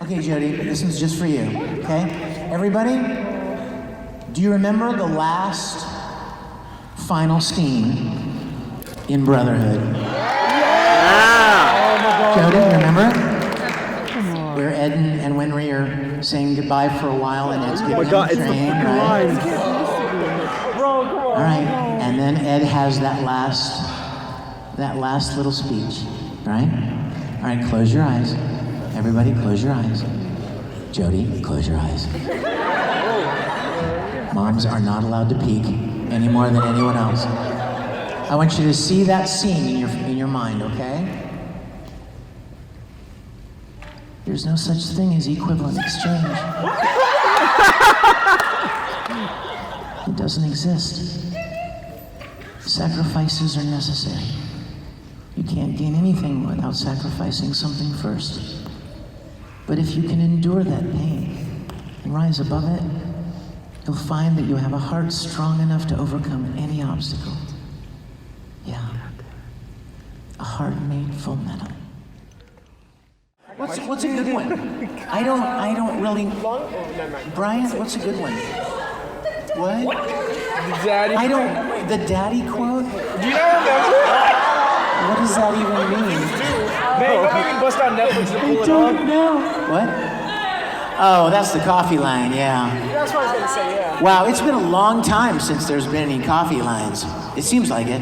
Okay, Jody, this one's just for you, okay? Everybody, do you remember the last final scene in Brotherhood? Yeah! Jody, remember? Where Ed and Winry are saying goodbye for a while and Ed's getting on the train, right? All right, and then Ed has that last little speech, right? All right, close your eyes. Everybody, close your eyes. Jody, close your eyes. Moms are not allowed to peek any more than anyone else. I want you to see that scene in your mind, okay? There's no such thing as equivalent exchange. It doesn't exist. Sacrifices are necessary. You can't gain anything without sacrificing something first. But if you can endure that pain and rise above it, you'll find that you have a heart strong enough to overcome any obstacle. Yeah. A heart made full metal. What's a good one? I don't really. Brian, what's a good one? What? The daddy quote? Do you not remember? What does that even mean? Man, you don't even bust on Netflix to pull it off. I don't know. What? Oh, that's the coffee line, yeah. That's what I was going to say, yeah. Wow, it's been a long time since there's been any coffee lines. It seems like it.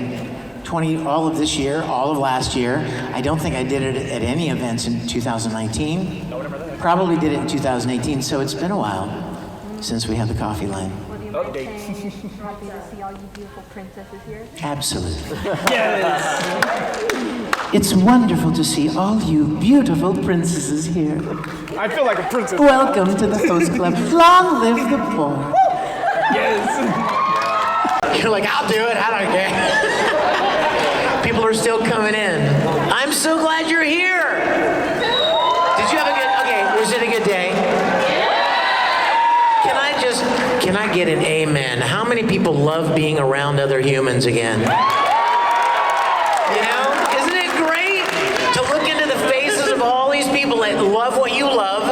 All of this year, all of last year. I don't think I did it at any events in 2019. Probably did it in 2018, so it's been a while since we had the coffee line. Update. Happy to see all you beautiful princesses here. Absolutely. Yes. It's wonderful to see all you beautiful princesses here. I feel like a princess. Welcome to the Host Club. Long live the poor. Yes. You're like, I'll do it. I don't care. People are still coming in. I'm so glad you're here. Did you have a good, okay, was it a good day? Can I get an amen? How many people love being around other humans again? You know, isn't it great to look into the faces of all these people that love what you love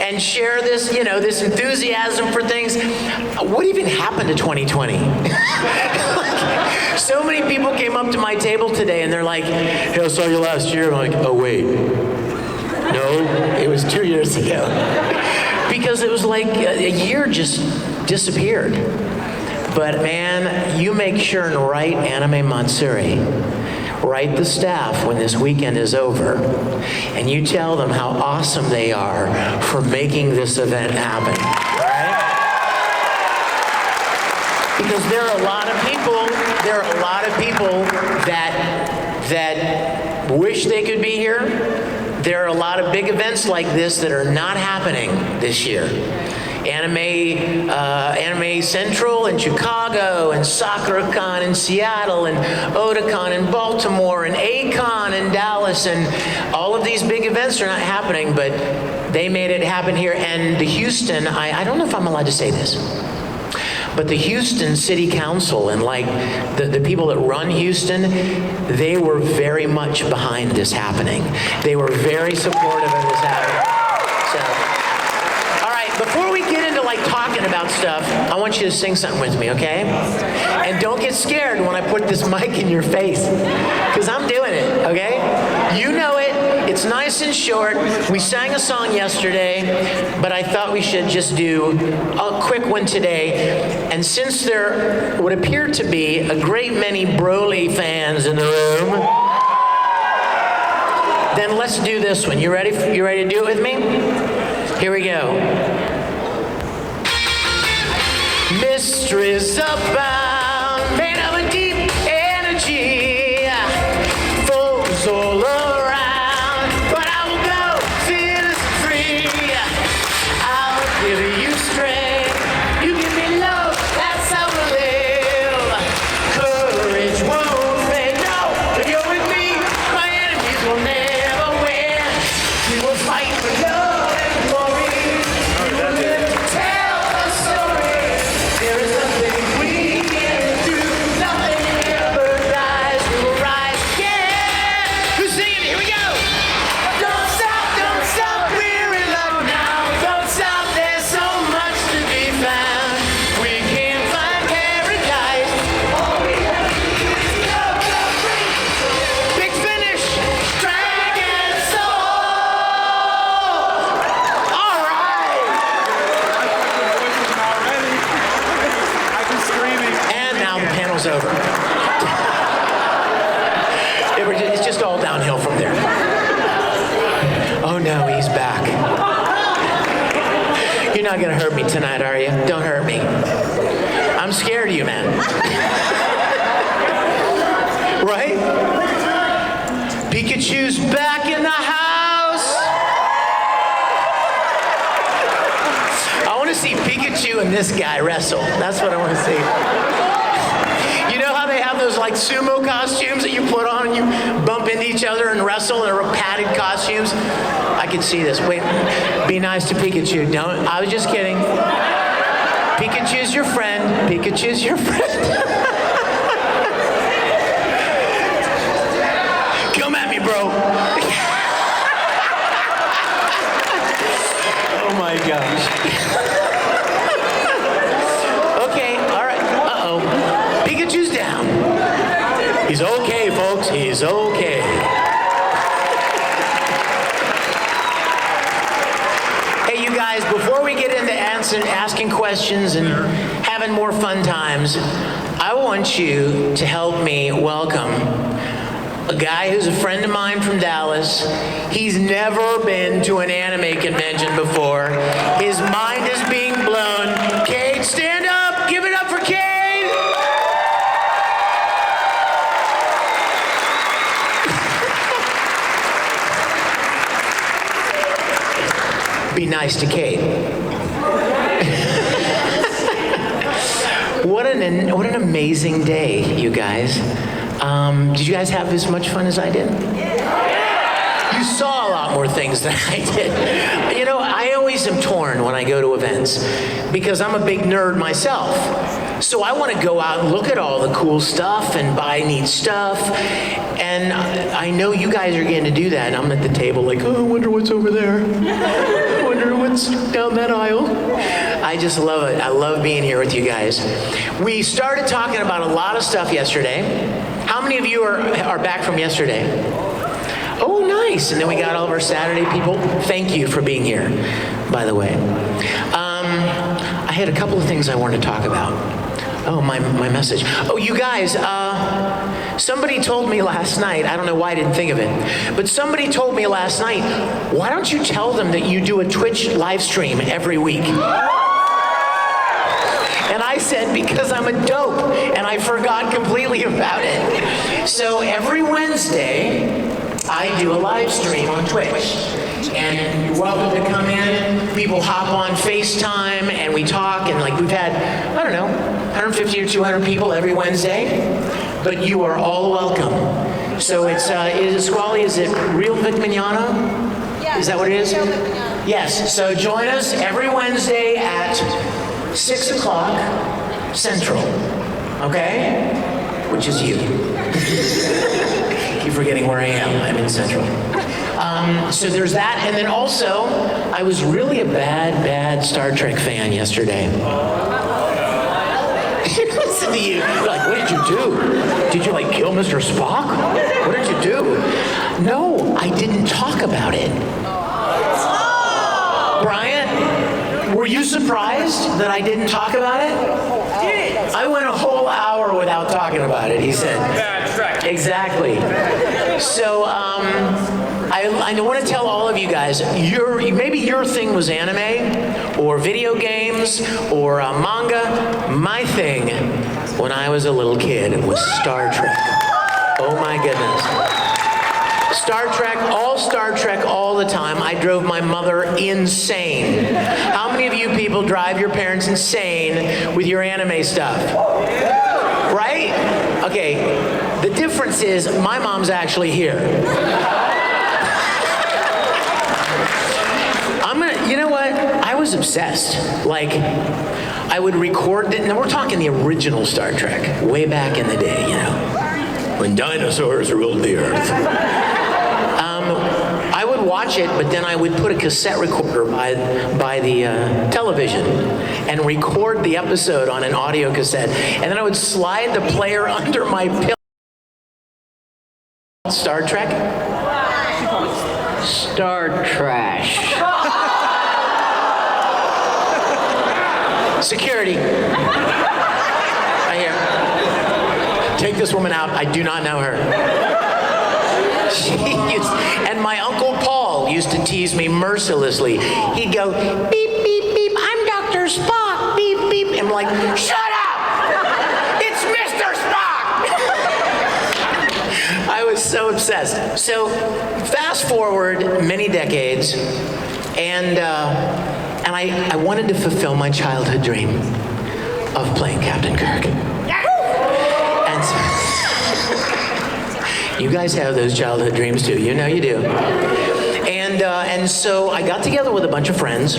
and share this, you know, this enthusiasm for things? What even happened to 2020? So many people came up to my table today and they're like, hey, I saw you last year. I'm like, oh wait, no, it was 2 years ago. Because it was like a year just disappeared. But man, you make sure and write Anime Matsuri. Write the staff when this weekend is over. And you tell them how awesome they are for making this event happen. Right? Because there are a lot of people that wish they could be here. There are a lot of big events like this that are not happening this year. Anime Central in Chicago, and SakuraCon in Seattle, and Otakon in Baltimore, and A-Con in Dallas, and all of these big events are not happening, but they made it happen here. And the Houston, I don't know if I'm allowed to say this, but the Houston City Council and like the people that run Houston, they were very much behind this happening. They were very supportive of this happening. So, all right, before we get into like talking about stuff, I want you to sing something with me, okay? And don't get scared when I put this mic in your face, because I'm doing it, okay? You know it. It's nice and short. We sang a song yesterday, but I thought we should just do a quick one today. And since there would appear to be a great many Broly fans in the room, then let's do this one. You ready? You ready to do it with me? Here we go. Mysteries abound, made of a deep energy, foes all around, but I will go fearless free. I'll give you strength, you give me love, that's how we live. Courage won't fade, no, if you're with me, my enemies will never win. We will fight for love and glory. We will live to tell the story. There is nothing we can Oh no, he's back. You're not gonna hurt me tonight, are you? Don't hurt me. I'm scared of you, man. Right? Pikachu's back in the house. I want to see Pikachu and this guy wrestle. That's what I want to see. You know how they have those like sumo costumes that you put on and you bump into each other and wrestle, and they're padded costumes? I can see this. Wait, be nice to Pikachu. Don't. I was just kidding. Pikachu's your friend. Pikachu's your friend. Come at me, bro. Oh my gosh. Okay, all right. Uh-oh. Pikachu's down. He's okay, folks. He's okay. Hey, you guys, before we get into asking questions and having more fun times, I want you to help me welcome a guy who's a friend of mine from Dallas. He's never been to an anime convention before. His mind is being blown. Cade, stand up. Give it up for Cade. Be nice to Cade. What an amazing day, you guys. Did you guys have as much fun as I did? You saw a lot more things than I did. You know, I always am torn when I go to events because I'm a big nerd myself. So I want to go out and look at all the cool stuff and buy neat stuff. And I know you guys are getting to do that. And I'm at the table like, oh, I wonder what's over there. I wonder what's down that aisle. I just love it. I love being here with you guys. We started talking about a lot of stuff yesterday. How many of you are back from yesterday? Oh, nice. And then we got all of our Saturday people. Thank you for being here, by the way. I had a couple of things I wanted to talk about. Oh, my message. Oh, you guys, somebody told me last night, I don't know why I didn't think of it, but somebody told me last night, why don't you tell them that you do a Twitch live stream every week? And I said, because I'm a dope, and I forgot completely about it. So every Wednesday, I do a live stream on Twitch. And you're welcome to come in. People hop on FaceTime, and we talk, and like we've had, I don't know, 150 or 200 people every Wednesday. But you are all welcome. So it's, is it Squally, is it Real Mignogna? Yeah. Is that what it is? Real Mignogna. Yes, so join us every Wednesday at 6 o'clock Central, okay? Which is you. Keep forgetting where I am. I'm in Central. So there's that, and then also, I was really a bad Star Trek fan yesterday. Listen to you. You're like, what did you do? Did you like kill Mr. Spock? What did you do? No, I didn't talk about it. Brian, were you surprised that I didn't talk about it? I went a whole hour without talking about it, he said. Exactly. So, I want to tell all of you guys, maybe your thing was anime, or video games, or manga. My thing, when I was a little kid, was Star Trek. Oh my goodness. Star Trek all the time. I drove my mother insane. How many of you people drive your parents insane with your anime stuff? Right? Okay, the difference is my mom's actually here. You know what? I was obsessed. Like, I would record, now we're talking the original Star Trek, way back in the day, you know, when dinosaurs ruled the earth. I would watch it, but then I would put a cassette recorder by the television and record the episode on an audio cassette, and then I would slide the player under my pillow. Star Trek? Star Trash. Security. Right here. Take this woman out. I do not know her. Jeez. And my Uncle Paul used to tease me mercilessly. He'd go, beep, beep, beep, I'm Dr. Spock, beep, beep. I'm like, shut up! It's Mr. Spock! I was so obsessed. So fast forward many decades, and I wanted to fulfill my childhood dream of playing Captain Kirk. And so, you guys have those childhood dreams too. You know you do. And so I got together with a bunch of friends,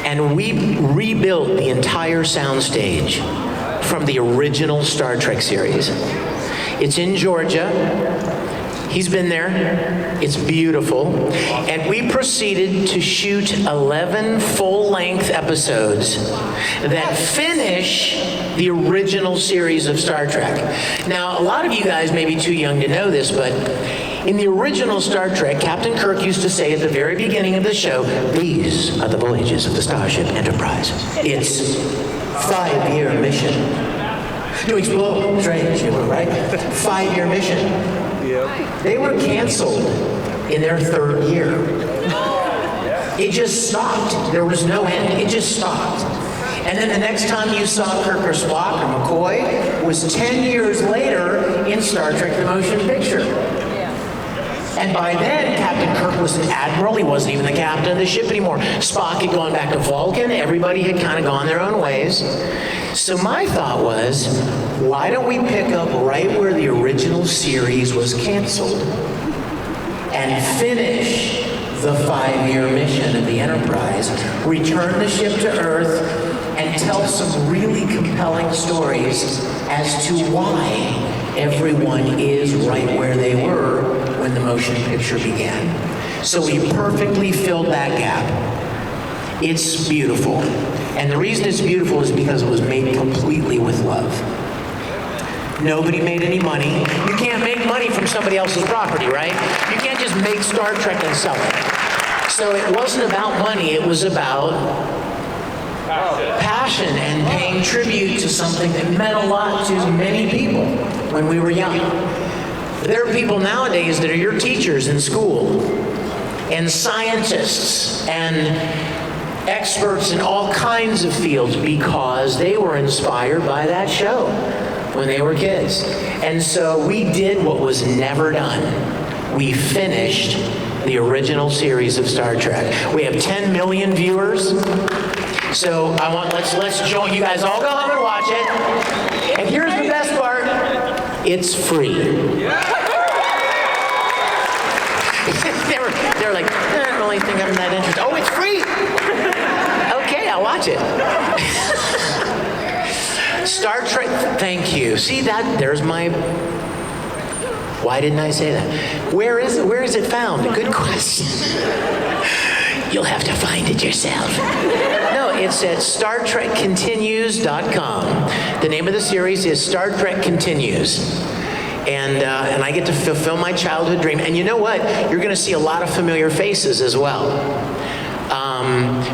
and we rebuilt the entire soundstage from the original Star Trek series. It's in Georgia. He's been there. It's beautiful. And we proceeded to shoot 11 full-length episodes that finish the original series of Star Trek. Now, a lot of you guys may be too young to know this, but in the original Star Trek, Captain Kirk used to say at the very beginning of the show, "These are the voyages of the Starship Enterprise. It's 5-year mission to explore strange, right? 5-year mission." They were canceled in their 3rd year. It just stopped. There was no end. It just stopped. And then the next time you saw Kirk or Spock or McCoy was 10 years later in Star Trek The Motion Picture. And by then, Captain Kirk was an admiral. He wasn't even the captain of the ship anymore. Spock had gone back to Vulcan. Everybody had kind of gone their own ways. So my thought was, why don't we pick up right where the original series was canceled and finish the 5-year mission of the Enterprise, return the ship to Earth, and tell some really compelling stories as to why everyone is right where they were when the motion picture began. So we perfectly filled that gap. It's beautiful. And the reason it's beautiful is because it was made completely with love. Nobody made any money. You can't make money from somebody else's property, right? You can't just make Star Trek and sell it. So it wasn't about money, it was about passion and paying tribute to something that meant a lot to many people when we were young. There are people nowadays that are your teachers in school, and scientists, and experts in all kinds of fields because they were inspired by that show when they were kids. And so we did what was never done. We finished the original series of Star Trek. We have 10 million viewers. So let's join you guys, all go home and watch it. And here's the best part. It's free. they were like, I don't really think I'm that interested. Oh, it's free. Okay, I'll watch it. Star Trek, thank you. See that? There's my... Why didn't I say that? Where is it? Where is it found? Good question. You'll have to find it yourself. No, it's at StarTrekContinues.com. The name of the series is Star Trek Continues. And I get to fulfill my childhood dream. And you know what? You're going to see a lot of familiar faces as well.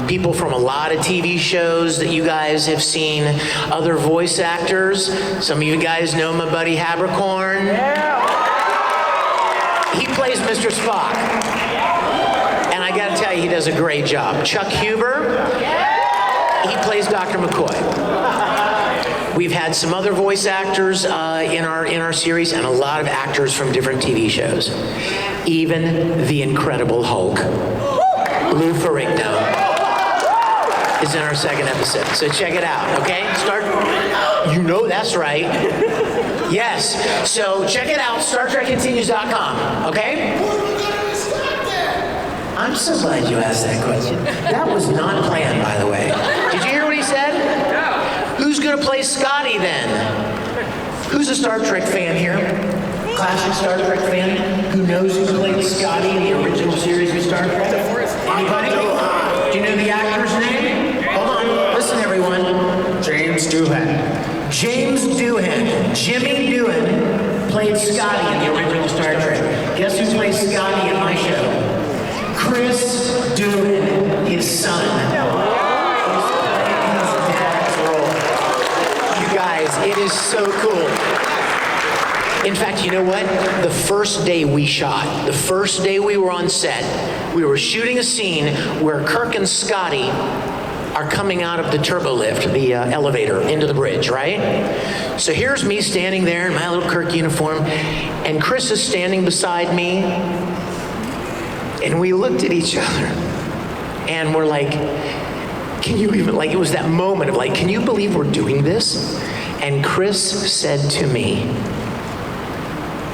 People from a lot of TV shows that you guys have seen, other voice actors. Some of you guys know my buddy Habercorn. He plays Mr. Spock. And I gotta tell you, he does a great job. Chuck Huber, he plays Dr. McCoy. We've had some other voice actors in our series, and a lot of actors from different TV shows. Even the Incredible Hulk, Lou Ferrigno, is in our 2nd episode. So check it out, okay? You know that's right. Yes. So check it out, StarTrekContinues.com, okay? I'm so glad you asked that question. That was not planned, by the way. Did you hear what he said? Yeah. Who's going to play Scotty then? Who's a Star Trek fan here? Classic Star Trek fan? Who knows who played Scotty in the original series of Star Trek? Anybody? Do you know the actor's name? Hold on. Listen, everyone. James Doohan. James Doohan. Jimmy Doohan played Scotty in the original Star Trek. Guess who plays Scotty in my show? Chris Doohan, his son. You guys, it is so cool. In fact, you know what? The first day we shot, the first day we were on set, we were shooting a scene where Kirk and Scotty are coming out of the turbo lift, the elevator, into the bridge, right? So here's me standing there in my little Kirk uniform, and Chris is standing beside me, and we looked at each other, and we're like, can you even, like, it was that moment of like, can you believe we're doing this? And Chris said to me,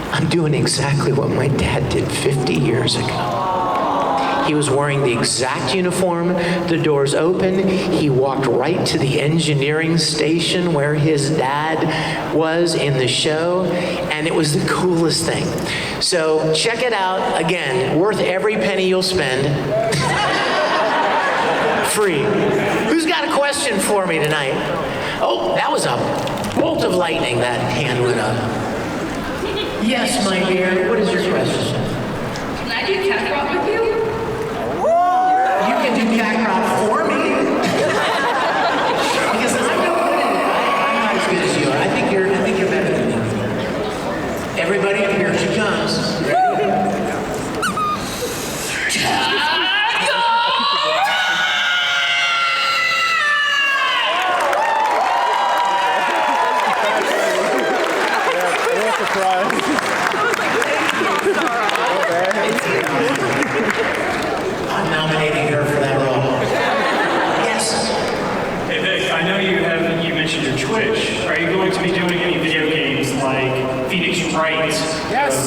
I'm doing exactly what my dad did 50 years ago. He was wearing the exact uniform, the doors open, he walked right to the engineering station where his dad was in the show, and it was the coolest thing. So check it out, again, worth every penny you'll spend. Free. Who's got a question for me tonight? Oh, that was a bolt of lightning, that hand went up. Yes, my dear, what is your question? Can I do cat rock with you? You can do Kakarot for me. Because I'm no good at it. I'm not as good as you are. I think you're better than me. Everybody, here she comes. I'm nominating her for that role. Yes. Hey Vic, I know you mentioned your Twitch. Are you going to be doing any video games like Phoenix Wright,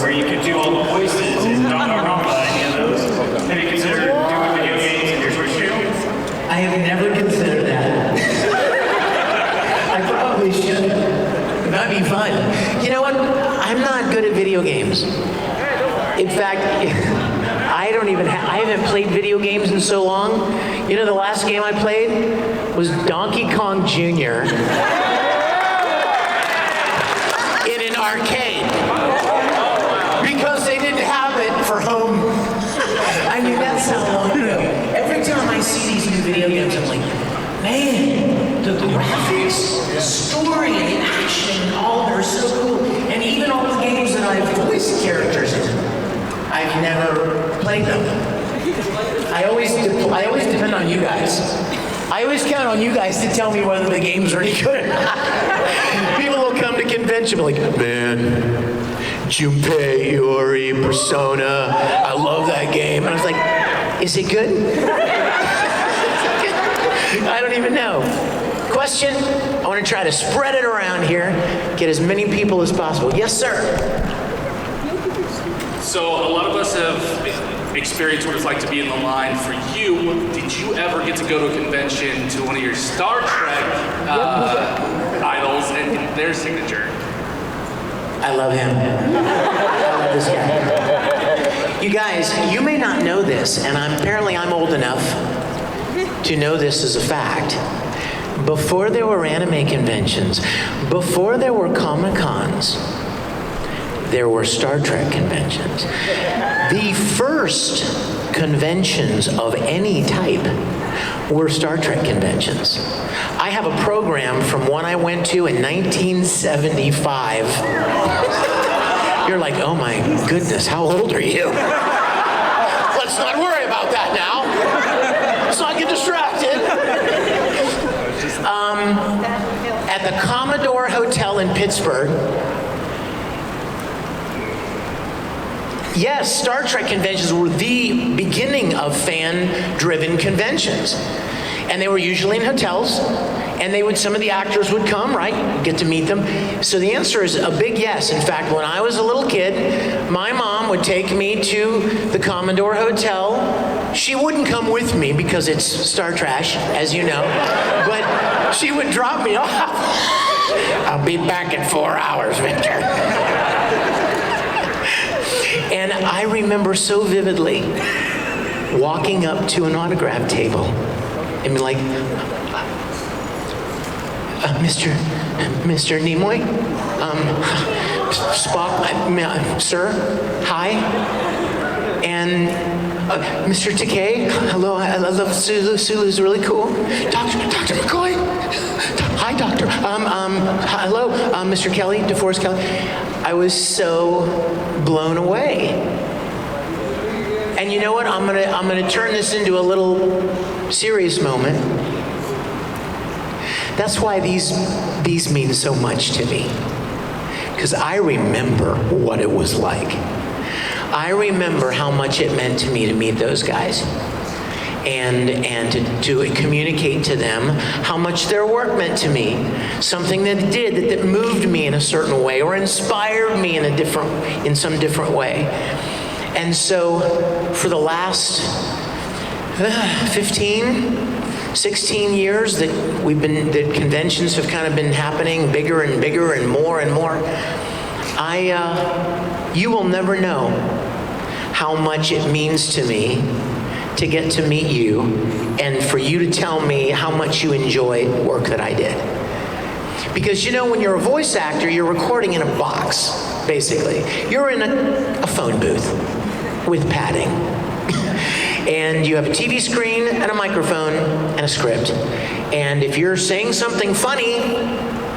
where you could do all the voices and Danganronpa, any of those? Have you considered doing video games in your Twitch channel? I have never considered that. I probably should. That'd be fun. You know what? I'm not good at video games. In fact, I haven't played video games in so long. You know, the last game I played was Donkey Kong Jr. in an arcade. Because they didn't have it for home. I mean, that's how long ago. Every time I see these new video games, I'm like, man, the graphics, the story, and action, all are so cool. And even all the games that I've voiced characters in, I've never played them. I always depend on you guys. I always count on you guys to tell me whether the games are any good or not. People will come to convention like, man, Junpei, Iori, Persona, I love that game. And I was like, is it good? I don't even know. Question? I want to try to spread it around here, get as many people as possible. Yes, sir. So a lot of us have experienced what it's like to be in the line. For you, did you ever get to go to a convention to one of your Star Trek idols and get their signature? I love him. I love this guy. You guys, you may not know this, and apparently I'm old enough to know this as a fact. Before there were anime conventions, before there were Comic-Cons, there were Star Trek conventions. The first conventions of any type were Star Trek conventions. I have a program from one I went to in 1975. You're like, oh my goodness, how old are you? Let's not worry about that now. Let's not get distracted. At the Commodore Hotel in Pittsburgh, yes, Star Trek conventions were the beginning of fan-driven conventions. And they were usually in hotels, and some of the actors would come, right? Get to meet them. So the answer is a big yes. In fact, when I was a little kid, my mom would take me to the Commodore Hotel. She wouldn't come with me because it's Star Trash, as you know, but she would drop me off. I'll be back in 4 hours, Victor. And I remember so vividly walking up to an autograph table and be like, Mr. Nimoy, Spock, sir, hi, and Mr. Takei, hello, I love Sulu. Sulu's really cool. Dr. McCoy, hi, Doctor. Hello, Mr. Kelly, DeForest Kelly. I was so blown away. And you know what? I'm gonna turn this into a little serious moment. That's why these mean so much to me. Because I remember what it was like. I remember how much it meant to me to meet those guys. And to communicate to them how much their work meant to me. Something that moved me in a certain way or inspired me in some different way. And so for the last 15, 16 years that conventions have kind of been happening bigger and bigger and more, you will never know how much it means to me to get to meet you and for you to tell me how much you enjoy work that I did. Because you know, when you're a voice actor, you're recording in a box, basically. You're in a phone booth with padding. And you have a TV screen and a microphone and a script. And if you're saying something funny,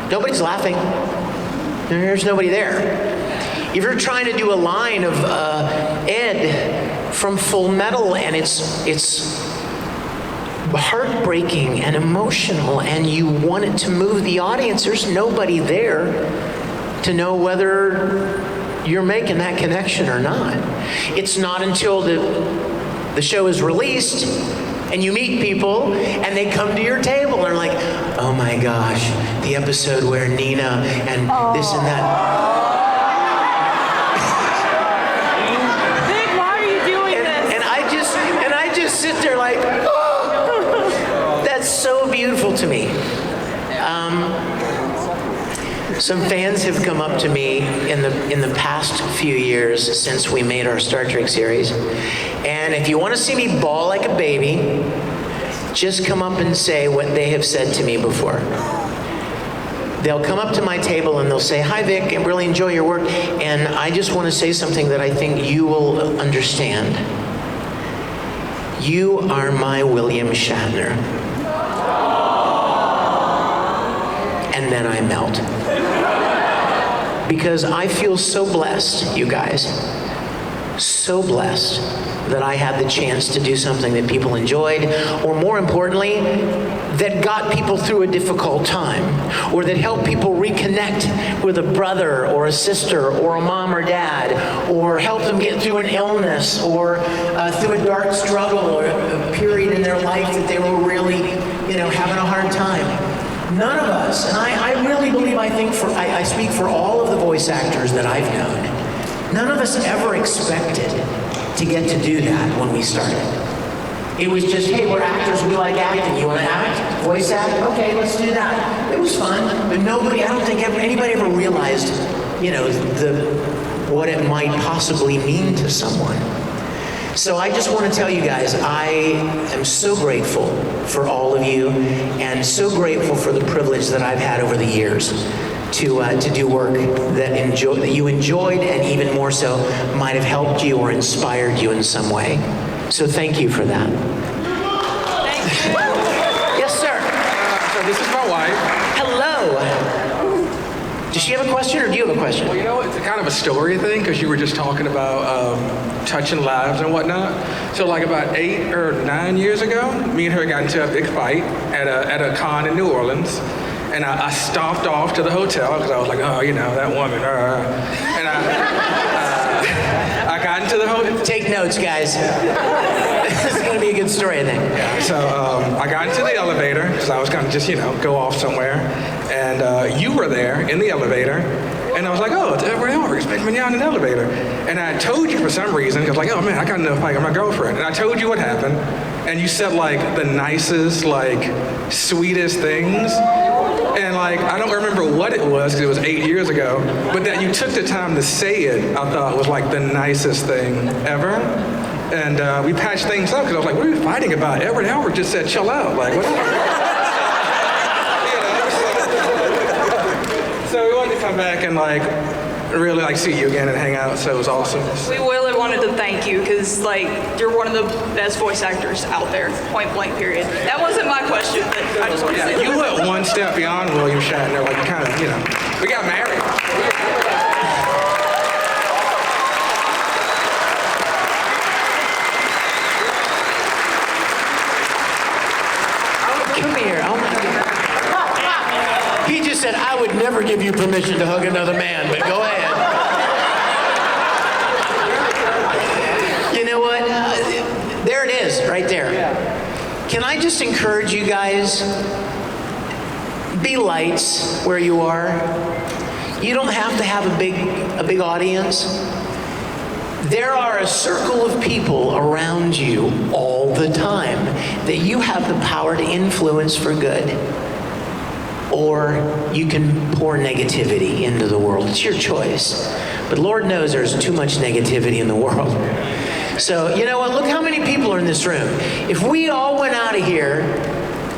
nobody's laughing. There's nobody there. If you're trying to do a line of Ed from Fullmetal and it's heartbreaking and emotional and you want it to move the audience, there's nobody there to know whether you're making that connection or not. It's not until the show is released and you meet people and they come to your table and are like, oh my gosh, the episode where Nina and this and that. Sit there like, oh, that's so beautiful to me. Some fans have come up to me in the past few years since we made our Star Trek series, and if you want to see me bawl like a baby, just come up and say what they have said to me before. They'll come up to my table and they'll say, hi Vic, I really enjoy your work, and I just want to say something that I think you will understand. You are my William Shatner. And then I melt. Because I feel so blessed, you guys, so blessed that I had the chance to do something that people enjoyed, or more importantly, that got people through a difficult time, or that helped people reconnect with a brother or a sister or a mom or dad, or helped them get through an illness or through a dark struggle or a period in their life that they were really, having a hard time. None of us, and I really believe, I speak for all of the voice actors that I've known, none of us ever expected to get to do that when we started. It was just, hey, we're actors, we like acting. You want to act? Voice act? Okay, let's do that. It was fun, but I don't think anybody ever realized, what it might possibly mean to someone. So I just want to tell you guys, I am so grateful for all of you, and so grateful for the privilege that I've had over the years to do work that you enjoyed, and even more so, might have helped you or inspired you in some way. So thank you for that. Thank you. Yes, sir. So this is my wife. Hello. Does she have a question, or do you have a question? Well, it's kind of a story thing, because you were just talking about touching lives and whatnot. So like about 8 or 9 years ago, me and her got into a big fight at a con in New Orleans. And I stomped off to the hotel because I was like, oh, that woman. And I got into the hotel. Take notes, guys. This is going to be a good story, I think. So I got into the elevator because I was going to just, go off somewhere. And you were there in the elevator. And I was like, oh, it's Edward Elric. It's Mignogna in the elevator. And I told you for some reason, because I was like, oh, man, I got into a fight with my girlfriend. And I told you what happened. And you said, the nicest, sweetest things. And I don't remember what it was, because it was 8 years ago, but that you took the time to say it, I thought was the nicest thing ever. And we patched things up, because I was like, what are we fighting about? Edward Elric just said, chill out. What? So we wanted to come back and really see you again and hang out, so it was awesome. We really wanted to thank you because you're one of the best voice actors out there, point blank period. That wasn't my question, but I just wanted to say you went one step beyond William Shatner, we got married. give you permission to hug another man, but go ahead. You know what? There it is, right there. Can I just encourage you guys? Be lights where you are. You don't have to have a big audience. There are a circle of people around you all the time that you have the power to influence for good. Or you can pour negativity into the world. It's your choice. But Lord knows there's too much negativity in the world. So, you know what? Look how many people are in this room. If we all went out of here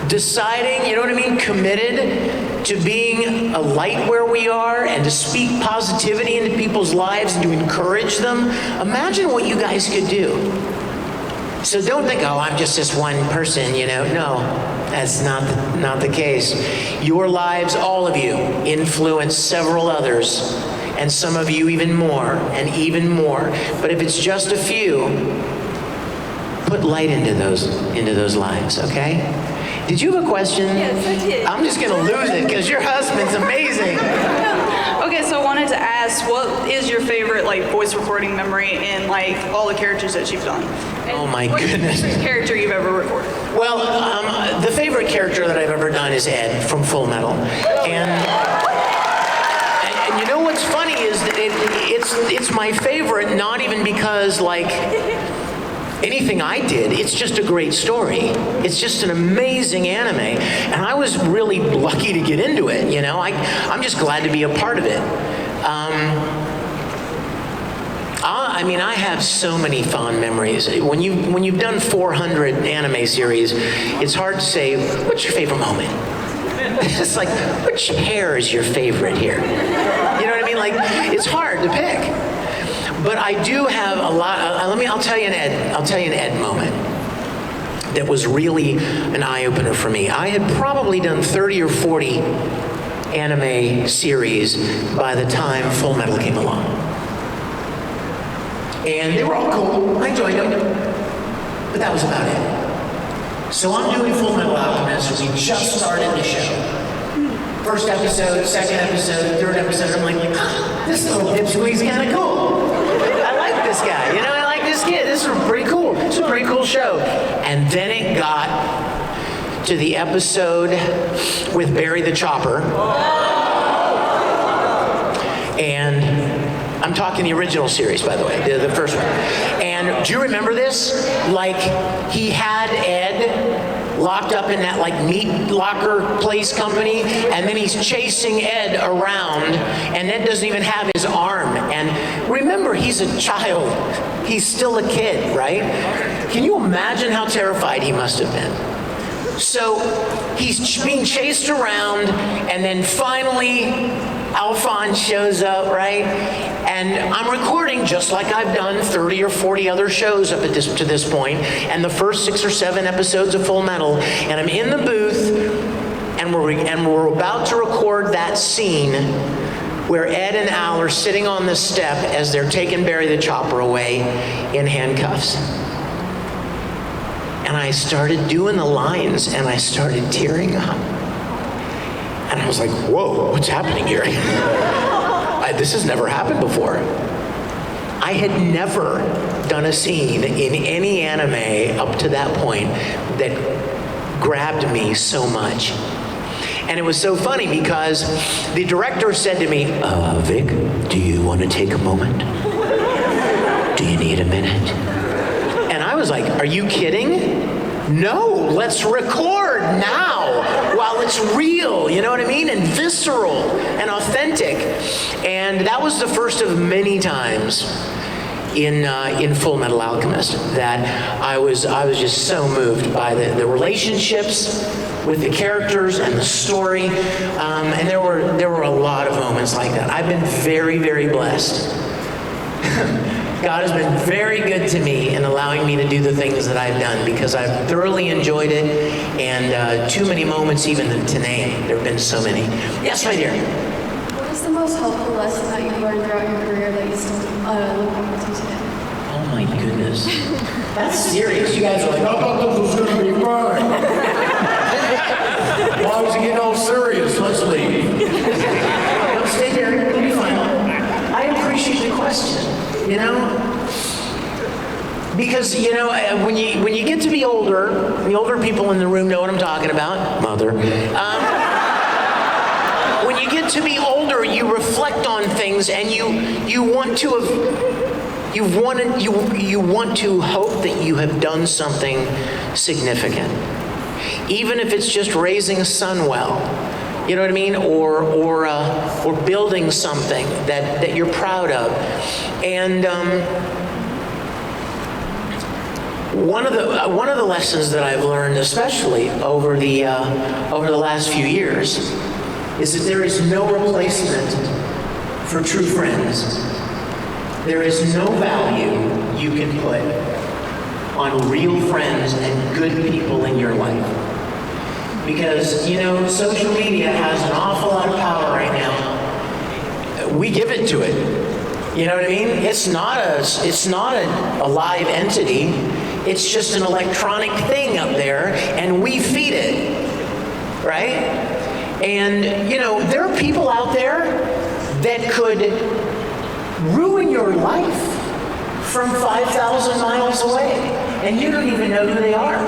deciding, you know what I mean, committed to being a light where we are and to speak positivity into people's lives and to encourage them, imagine what you guys could do. So don't think, oh, I'm just this one person, you know. No, that's not the case. Your lives, all of you, influence several others, and some of you even more, and even more. But if it's just a few, put light into those lives, okay? Did you have a question? Yes, I did. I'm just gonna lose it because your husband's amazing. Okay, so I wanted to ask, what is your favorite like voice recording memory in like all the characters that you've done? And Oh my what's goodness. your favorite character you've ever recorded? Well, the favorite character that I've ever done is Ed from Fullmetal, and you know what's funny is that it's my favorite, not even because like anything I did. It's just a great story. It's just an amazing anime, and I was really lucky to get into it. You know, I'm just glad to be a part of it. I mean, I have so many fond memories. When you've done 400 anime series, it's hard to say what's your favorite moment. It's like, which hair is your favorite here? You know what I mean? Like, it's hard to pick. But I do have a lot. I'll tell you an Ed moment that was really an eye-opener for me. I had probably done 30 or 40 anime series by the time Fullmetal came along. And they were all cool. I enjoyed them. But that was about it. So I'm doing Fullmetal Alchemist. We just started the show. First episode, second episode, third episode. I'm like, this little dipsqueak's kind of cool. I like this guy. You know, I like this kid. This is pretty cool. It's a pretty cool show. And then it got to the episode with Barry the Chopper. And I'm talking the original series, by the way, the first one. And do you remember this? Like, he had Ed locked up in that like meat locker place company, and then he's chasing Ed around, and Ed doesn't even have his arm. And remember, he's a child. He's still a kid, right? Can you imagine how terrified he must have been? So he's being chased around, and then finally Alphonse shows up, right? And I'm recording just like I've done 30 or 40 other shows up to this point, and the first 6 or 7 episodes of Fullmetal, and I'm in the booth, and we're about to record that scene where Ed and Al are sitting on the step as they're taking Barry the Chopper away in handcuffs. And I started doing the lines, and I started tearing up. And I was like, whoa, what's happening here? This has never happened before. I had never done a scene in any anime up to that point that grabbed me so much. And it was so funny because the director said to me, Vic, do you want to take a moment? Do you need a minute? And I was like, are you kidding? No, let's record now while it's real, you know what I mean? And visceral and authentic. And that was the first of many times in Fullmetal Alchemist that I was just so moved by the relationships with the characters and the story. And there were a lot of moments like that. I've been very, very blessed. God has been very good to me in allowing me to do the things that I've done because I've thoroughly enjoyed it, and too many moments even to name. There have been so many. Yes, my dear. What is the most helpful lesson that you've learned throughout your career that you still look forward to today? Oh my goodness. That's serious. You guys are like, I thought this was going to be fine. Why was he getting all serious? Let's leave. you know? Because, you know, when you get to be older, the older people in the room know what I'm talking about, mother. When you get to be older, you reflect on things and you want to hope that you have done something significant. Even if it's just raising a son well. You know what I mean? Or building something that you're proud of. And one of the lessons that I've learned, especially over the last few years, is that there is no replacement for true friends. There is no value you can put on real friends and good people in your life. Because, you know, social media has an awful lot of power right now. We give it to it. You know what I mean? It's not a live entity. It's just an electronic thing up there, and we feed it, right? And, you know, there are people out there that could ruin your life from 5,000 miles away, and you don't even know who they are.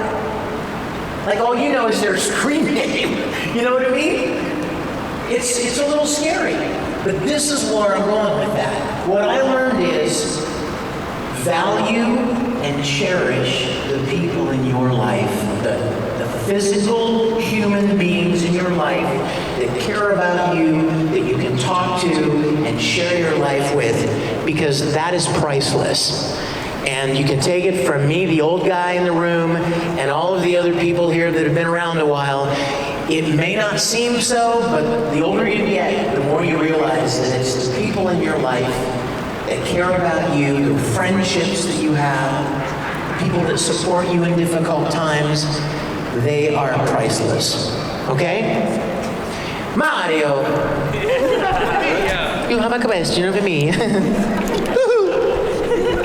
Like, all you know is their screen name. You know what I mean? It's a little scary. But this is where I'm going with that. What I learned is value and cherish the people in your life, the physical human beings in your life that care about you, that you can talk to and share your life with, because that is priceless. And you can take it from me, the old guy in the room, and all of the other people here that have been around a while. It may not seem so, but the older you get, the more you realize that it's the people in your life that care about you, the friendships that you have, people that support you in difficult times, they are priceless. Okay? Mario! You have a question for me.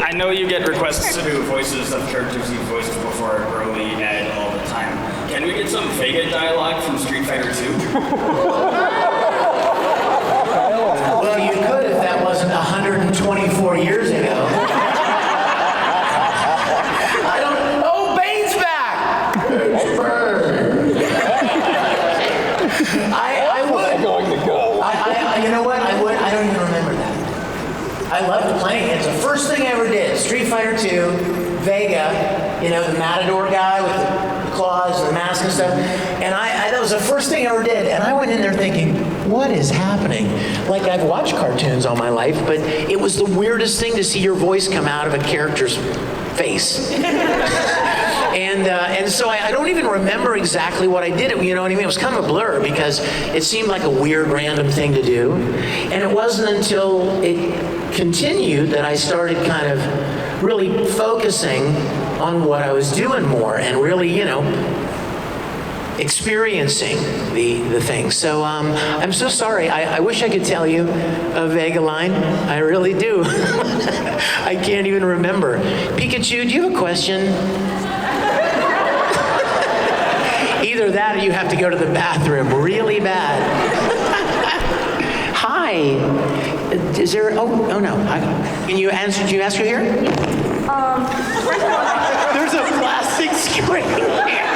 I know you get requests to do voices of characters you voiced before early Ed all the time. Can we get some Vega dialogue from Street Fighter 2? Well, you could if that wasn't 124 years ago. I don't. Oh, Bane's back! I would. Going to go. You know what? I would. I don't even remember that. I loved playing it. It's the first thing I ever did. Street Fighter 2, Vega, you know, the Matador guy with the claws and the mask and stuff. And that was the first thing I ever did. And I went in there thinking, what is happening? Like, I've watched cartoons all my life, but it was the weirdest thing to see your voice come out of a character's face. And so I don't even remember exactly what I did. You know what I mean? It was kind of a blur because it seemed like a weird, random thing to do. And it wasn't until it continued that I started kind of really focusing on what I was doing more and really, you know, experiencing the thing. So I'm so sorry. I wish I could tell you a Vega line. I really do. I can't even remember. Pikachu, do you have a question? Either that or you have to go to the bathroom really bad. Hi. Is there, oh no. Can you answer, do you ask her here? There's a plastic screen here.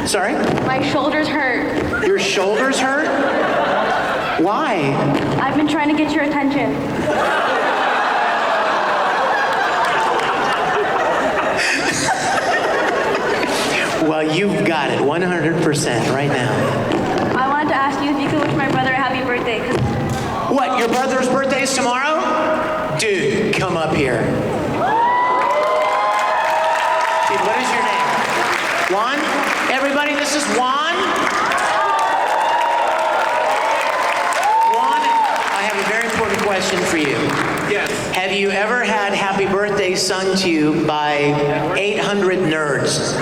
Sorry? My shoulders hurt. Your shoulders hurt? Why? I've been trying to get your attention. Well, you've got it 100% right now. I wanted to ask you if you could wish my brother a happy birthday. What, your brother's birthday is tomorrow? Dude, come up here. Dude, what is your name? Juan? Everybody, this is Juan. Juan, I have a very important question for you. Yes. Have you ever had happy birthday sung to you by 800 nerds?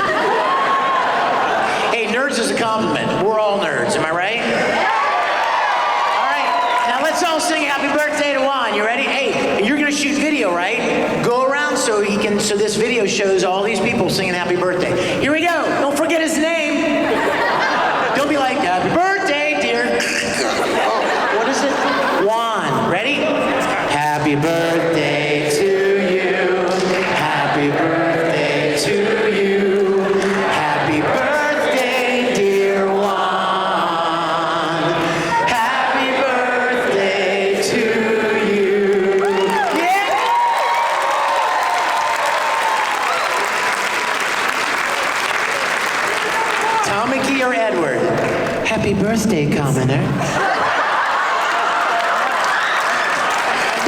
Hey, nerds is a compliment. We're all nerds, am I right? All right, now let's all sing happy birthday to Juan. You ready? Hey, you're gonna shoot video, right? Go around so this video shows all these people singing happy birthday. Here we go. Don't forget his name. Don't be like, happy birthday, dear. What is it? Happy birthday, commoner.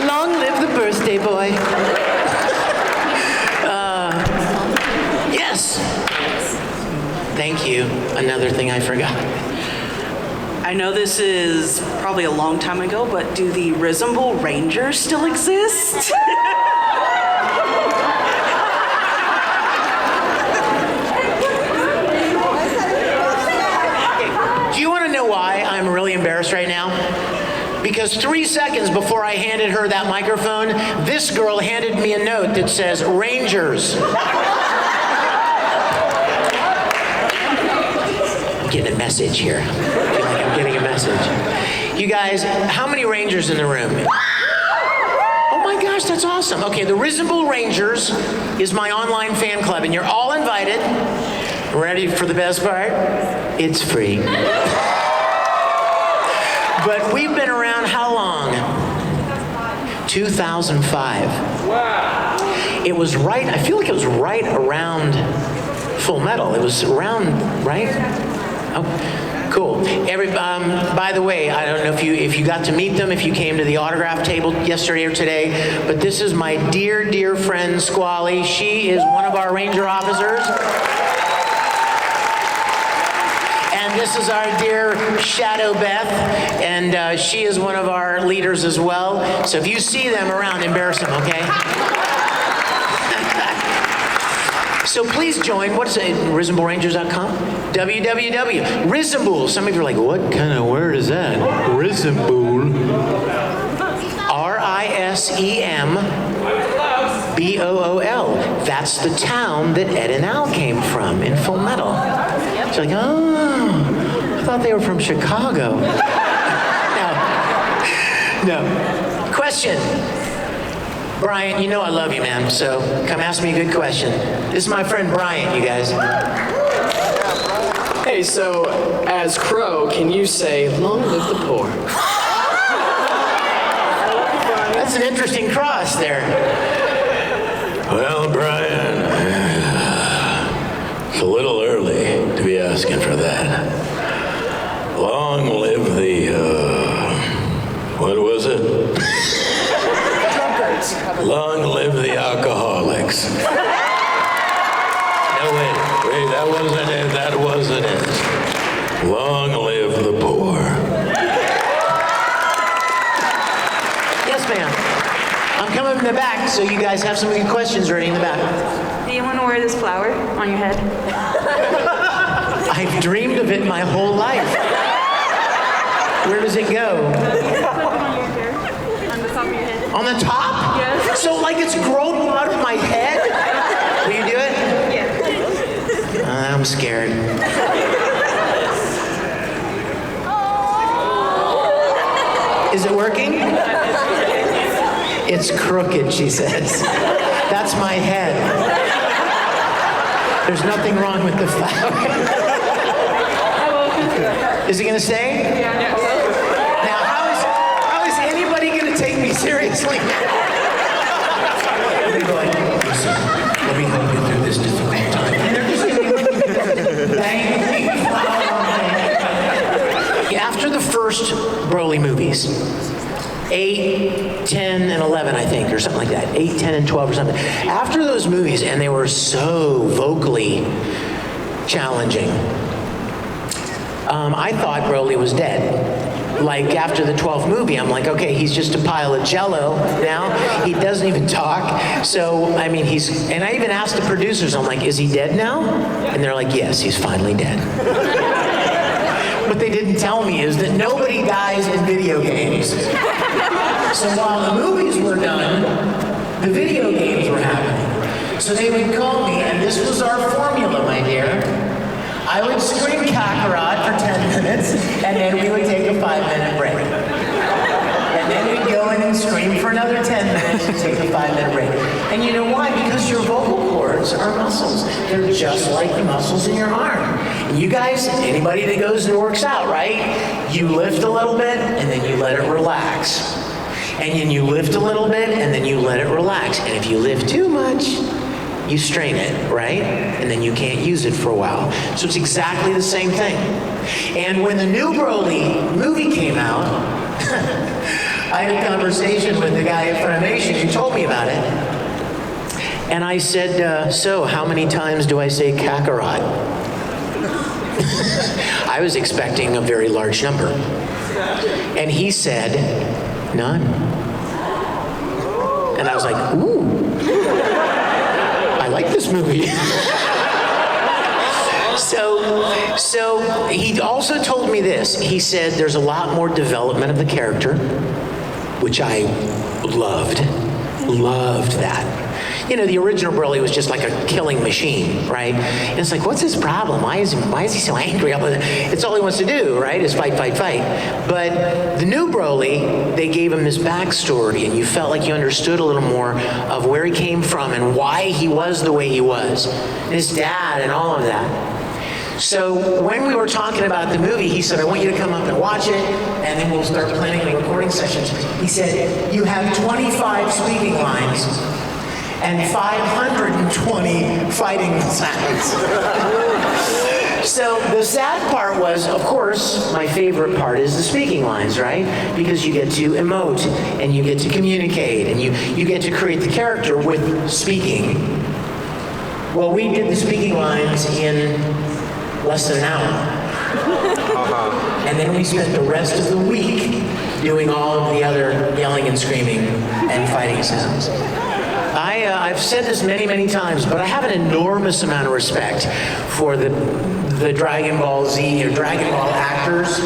Long live the birthday boy. Yes. Thank you. Another thing I forgot. I know this is probably a long time ago, but do the Risible Rangers still exist? Do you want to know why I'm really embarrassed right now? Because 3 seconds before I handed her that microphone, this girl handed me a note that says, Rangers. I'm getting a message here. I feel like I'm getting a message. You guys, how many Rangers in the room? Oh my gosh, that's awesome. Okay, the Risible Rangers is my online fan club, and you're all invited. Ready for the best part? It's free. But we've been around how long? 2005. Wow. It was right, I feel like it was right around Fullmetal. It was around, right? Oh, cool. By the way, I don't know if you got to meet them, if you came to the autograph table yesterday or today, but this is my dear, dear friend Squally. She is one of our Ranger officers. And this is our dear Shadow Beth, and she is one of our leaders as well. So if you see them around, embarrass them, okay? So please join, what's it, RisibleRangers.com? www. Risible. Some of you are like, what kind of word is that? Risible. RISEMBOOL. That's the town that Ed and Al came from in Fullmetal. It's like, oh, I thought they were from Chicago. No. Question. Brian, you know I love you, man, so come ask me a good question. This is my friend Brian, you guys. Hey, so as Crow, can you say, long live the poor? That's an interesting cross there. Well, Brian, it's a little early to be asking for that. Long live the, what was it? Long live the alcoholics. No, wait, that wasn't it. Long live the poor. Yes, ma'am. I'm coming from the back, so you guys have some good questions ready in the back. Do you want to wear this flower on your head? I've dreamed of it my whole life. Where does it go? On your hair, on the top of your head. On the top? Yes. So like it's growing out of my head? Will you do it? Yeah. I'm scared. Is it working? It's crooked, she says. That's my head. There's nothing wrong with the flower. Is it gonna stay? Yeah. Now, how is anybody gonna take me seriously? They're going, listen, let me help you through this difficult time. And they're just gonna bang me. After the first Broly movies, 8, 10, and 11, I think, or something like that. 8, 10, and 12 or something. After those movies, and they were so vocally challenging, I thought Broly was dead. Like, after the 12th movie, I'm like, okay, he's just a pile of jello now. He doesn't even talk. So, I mean, and I even asked the producers, I'm like, is he dead now? And they're like, yes, he's finally dead. What they didn't tell me is that nobody dies in video games. So while the movies were done, the video games were happening. So they would call me, and this was our formula, my dear. I would scream Kakarot for 10 minutes, and then we would take a 5-minute break. And then we'd go in and scream for another 10 minutes and take a 5-minute break. And you know why? Because your vocal cords are muscles. They're just like the muscles in your arm. And you guys, anybody that goes and works out, right? You lift a little bit, and then you let it relax. And then you lift a little bit, and then you let it relax. And if you lift too much, you strain it, right? And then you can't use it for a while. So it's exactly the same thing. And when the new Broly movie came out, I had a conversation with the guy at Funimation who told me about it. And I said, so how many times do I say Kakarot? I was expecting a very large number. And he said, none. And I was like, ooh, I like this movie. So he also told me this. He said there's a lot more development of the character, which I loved that. You know, the original Broly was just like a killing machine, right? And it's like, what's his problem? Why is he so angry? It's all he wants to do, right? Is fight, fight, fight. But the new Broly, they gave him this backstory, and you felt like you understood a little more of where he came from and why he was the way he was, and his dad and all of that. So when we were talking about the movie, he said, I want you to come up and watch it, and then we'll start planning the recording sessions. He said, you have 25 speaking lines and 520 fighting sounds. So the sad part was, of course, my favorite part is the speaking lines, right? Because you get to emote, and you get to communicate, and you get to create the character with speaking. Well, we did the speaking lines in less than an hour. And then we spent the rest of the week doing all of the other yelling and screaming and fighting sounds. I've said this many, many times, but I have an enormous amount of respect for the Dragon Ball Z or Dragon Ball actors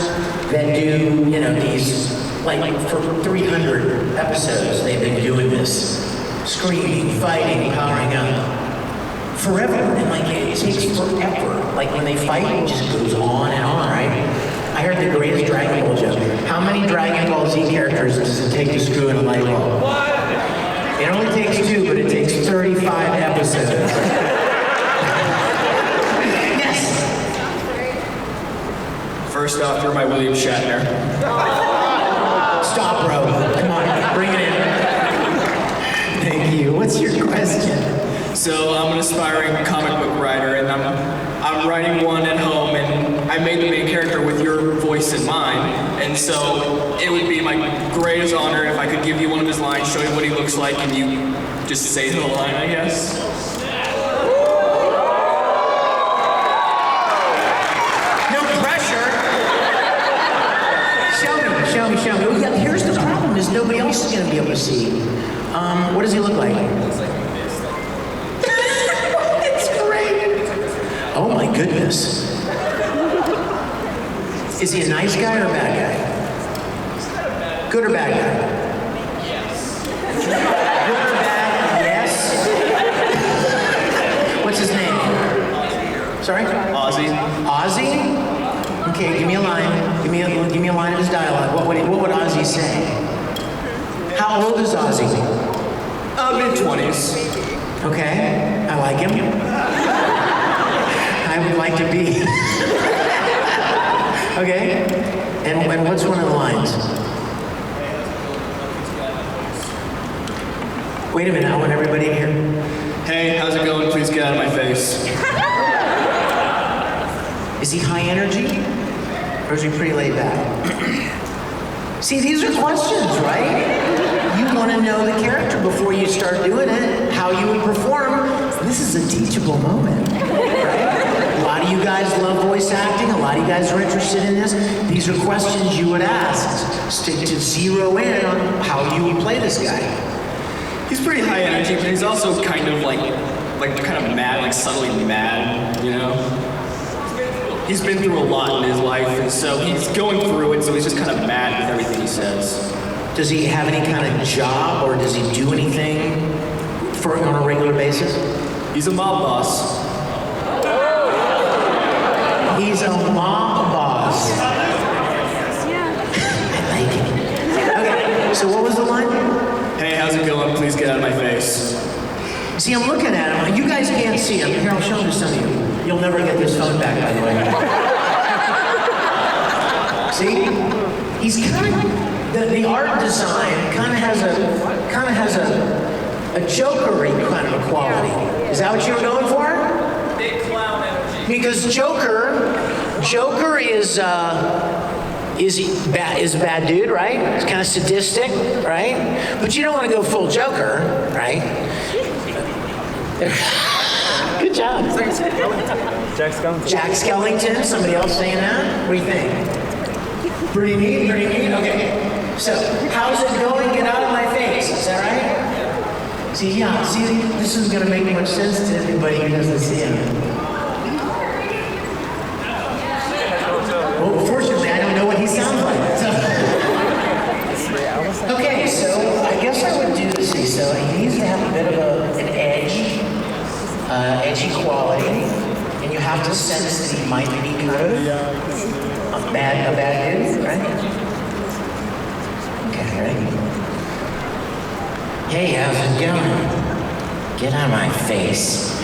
that do, you know, these, like for 300 episodes, they've been doing this, screaming, fighting, powering up, forever. And like, it takes forever. Like when they fight, it just goes on and on, right? I heard the greatest Dragon Ball joke. How many Dragon Ball Z characters does it take to screw in a light bulb? What? It only takes 2, but it takes 35 episodes. Yes. First off, you're my William Shatner. Stop, bro. Come on, bring it in. Thank you. What's your question? So I'm an aspiring comic book writer, and I'm writing one at home, and I made the main character with your voice in mind. And so it would be my greatest honor if I could give you one of his lines, show you what he looks like, and you just say the line, I guess. No pressure. Show me. Well, yeah, here's the problem: is nobody else is going to be able to see. What does he look like? It's great. Oh my goodness. Is he a nice guy or a bad guy? Good or bad guy? Yes. Good or bad? Yes. What's his name? Sorry? Ozzy? Okay, give me a line. Give me a line of his dialogue. What would Ozzy say? How old is Ozzy? Mid-20s. Okay, I like him. I would like to be. Okay, and what's one of the lines? Wait a minute, I want everybody to hear. Hey, how's it going? Please get out of my face. Is he high energy? Or is he pretty laid back? See, these are questions, right? You want to know the character before you start doing it, how you would perform. This is a teachable moment, right? A lot of you guys love voice acting. A lot of you guys are interested in this. These are questions you would ask to zero in on how you would play this guy. He's pretty high energy, but he's also kind of like kind of mad, like subtly mad, you know? He's been through a lot in his life, and so he's going through it, so he's just kind of mad with everything he says. Does he have any kind of job, or does he do anything on a regular basis? He's a mob boss. He's a mob boss. I like it. Okay, so what was the line? Hey, how's it going? Please get out of my face. See, I'm looking at him. You guys can't see him. Here, I'll show him to some of you. You'll never get this phone back, by the way. See? He's kind of, the art design kind of has a a jokery kind of a quality. Is that what you were going for? Big clown energy. Because Joker is a bad dude, right? It's kind of sadistic, right? But you don't want to go full Joker, right? Good job. Jack Skellington. Somebody else saying that? What do you think? Pretty neat, pretty neat. Okay. So, how's it going? Get out of my face. Is that right? See, this is going to make much sense to everybody who doesn't see him. Well, fortunately, I don't know what he sounds like. Okay, so I guess I would do this. So he needs to have a bit of an edgy quality, and you have to sense that he might be kind of a bad dude, right? Okay, ready? Hey, how's it going? Get out of my face.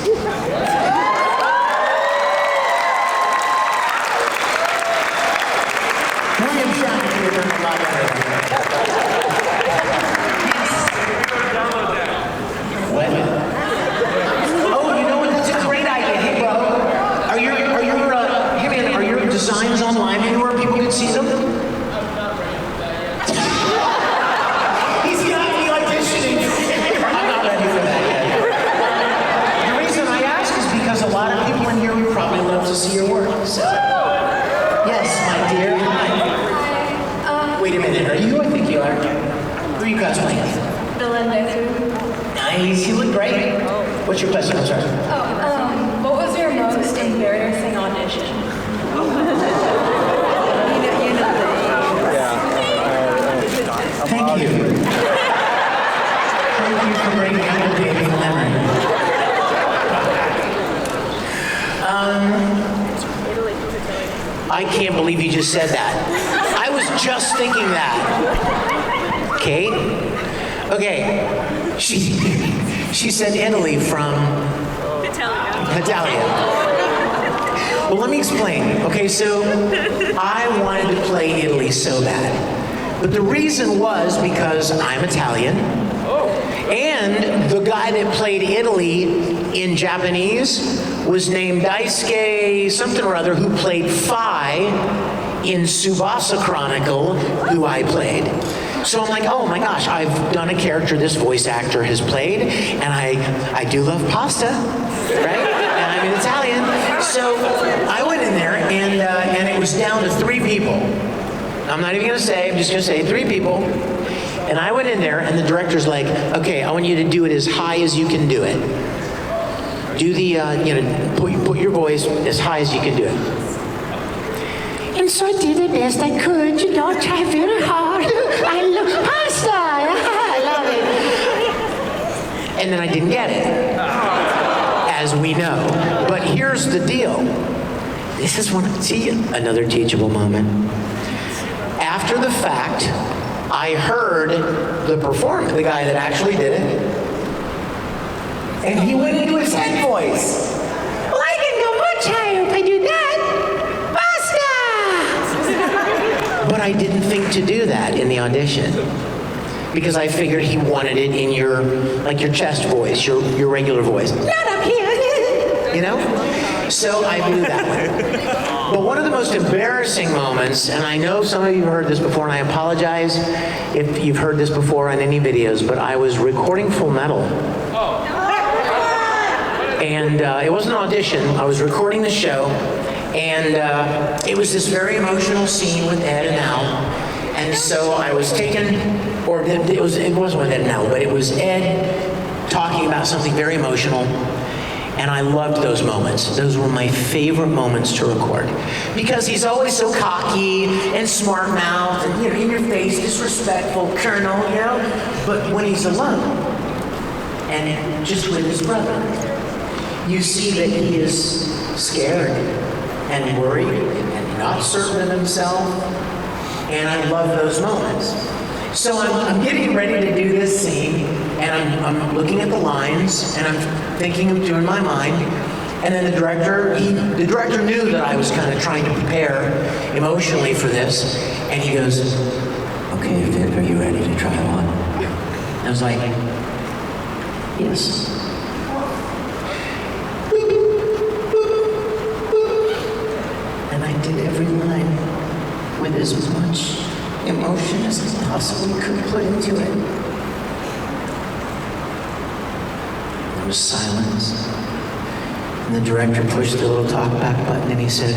What? Oh, you know what? That's a great idea. Hey, bro, are your designs online anywhere people can see them? He's got me auditioning. I'm not ready for that yet. The reason I ask is because a lot of people in here would probably love to see your work. So, yes, my dear. Wait a minute, are you? I think you are. Who are you cosplaying? Nice, you look great. What's your question? I'm sorry. What was your most embarrassing audition? Thank you. Thank you for bringing up a painful memory. I can't believe you just said that. I was just thinking that. Kate? Okay. She said Italy from Italia. Well, let me explain. Okay, so I wanted to play Italy so bad. But the reason was because I'm Italian. And the guy that played Italy in Japanese was named Daisuke something or other, who played Phi in Tsubasa Chronicle, who I played. So I'm like, oh my gosh, I've done a character this voice actor has played, and I do love pasta, right? And I'm an Italian. So I went in there, and it was down to 3 people. I'm not even gonna say, I'm just gonna say 3 people. And I went in there, and the director's like, okay, I want you to do it as high as you can do it. Do the, put your voice as high as you can do it. And so I did the best I could, try very hard. I love pasta, I love it. And then I didn't get it, as we know. But here's the deal. This is another teachable moment. After the fact, I heard the performer, the guy that actually did it, and he went into his head voice. Well, I can go much higher if I do that. Pasta! But I didn't think to do that in the audition, because I figured he wanted it in your chest voice, your regular voice. Not up here, So I blew that one. But one of the most embarrassing moments, and I know some of you have heard this before, and I apologize if you've heard this before on any videos, but I was recording Fullmetal. And it wasn't an audition. I was recording the show, and it was this very emotional scene with Ed and Al. And so I was taken, or it wasn't with Ed and Al, but it was Ed talking about something very emotional. And I loved those moments. Those were my favorite moments to record. Because he's always so cocky and smart-mouthed and, in your face, disrespectful, Colonel, But when he's alone, and just with his brother, you see that he is scared and worried and not certain of himself. And I love those moments. So I'm getting ready to do this scene, and I'm looking at the lines, and I'm thinking of doing my mind. And then the director knew that I was kind of trying to prepare emotionally for this, and he goes, "Okay, Vic, are you ready to try one?" I was like, Yes. And I did every line with as much emotion as I possibly could put into it. There was silence. And the director pushed the little talkback button and he said,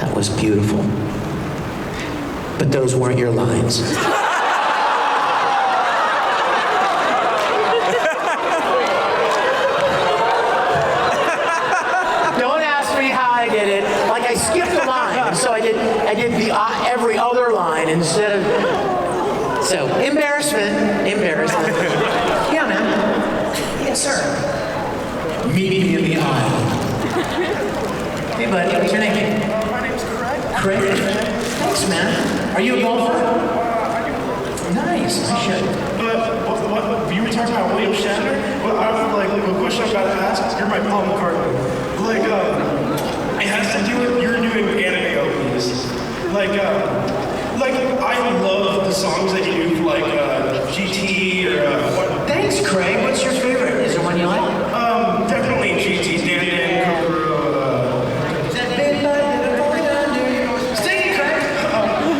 "That was beautiful. But those weren't your lines." Don't ask me how I did it. Like I skipped a line, so I did the every other line instead of. So embarrassment. Yeah, man. Yes, sir. Meet me in the aisle. Hey, buddy, what's your name? My name's Craig. Craig? Thanks, man. Are you a golfer? Nice, I should. But you were talking about William Shatner? Well, I was like, a question I've got to ask is, you're my Paul McCartney. Like, it has to do with, you're doing anime openings. Like, I love the songs that you do for, like, GT or, what? Thanks, Craig. What's your favorite? Is there one you like? Definitely GT, Dan, Sing it, Craig.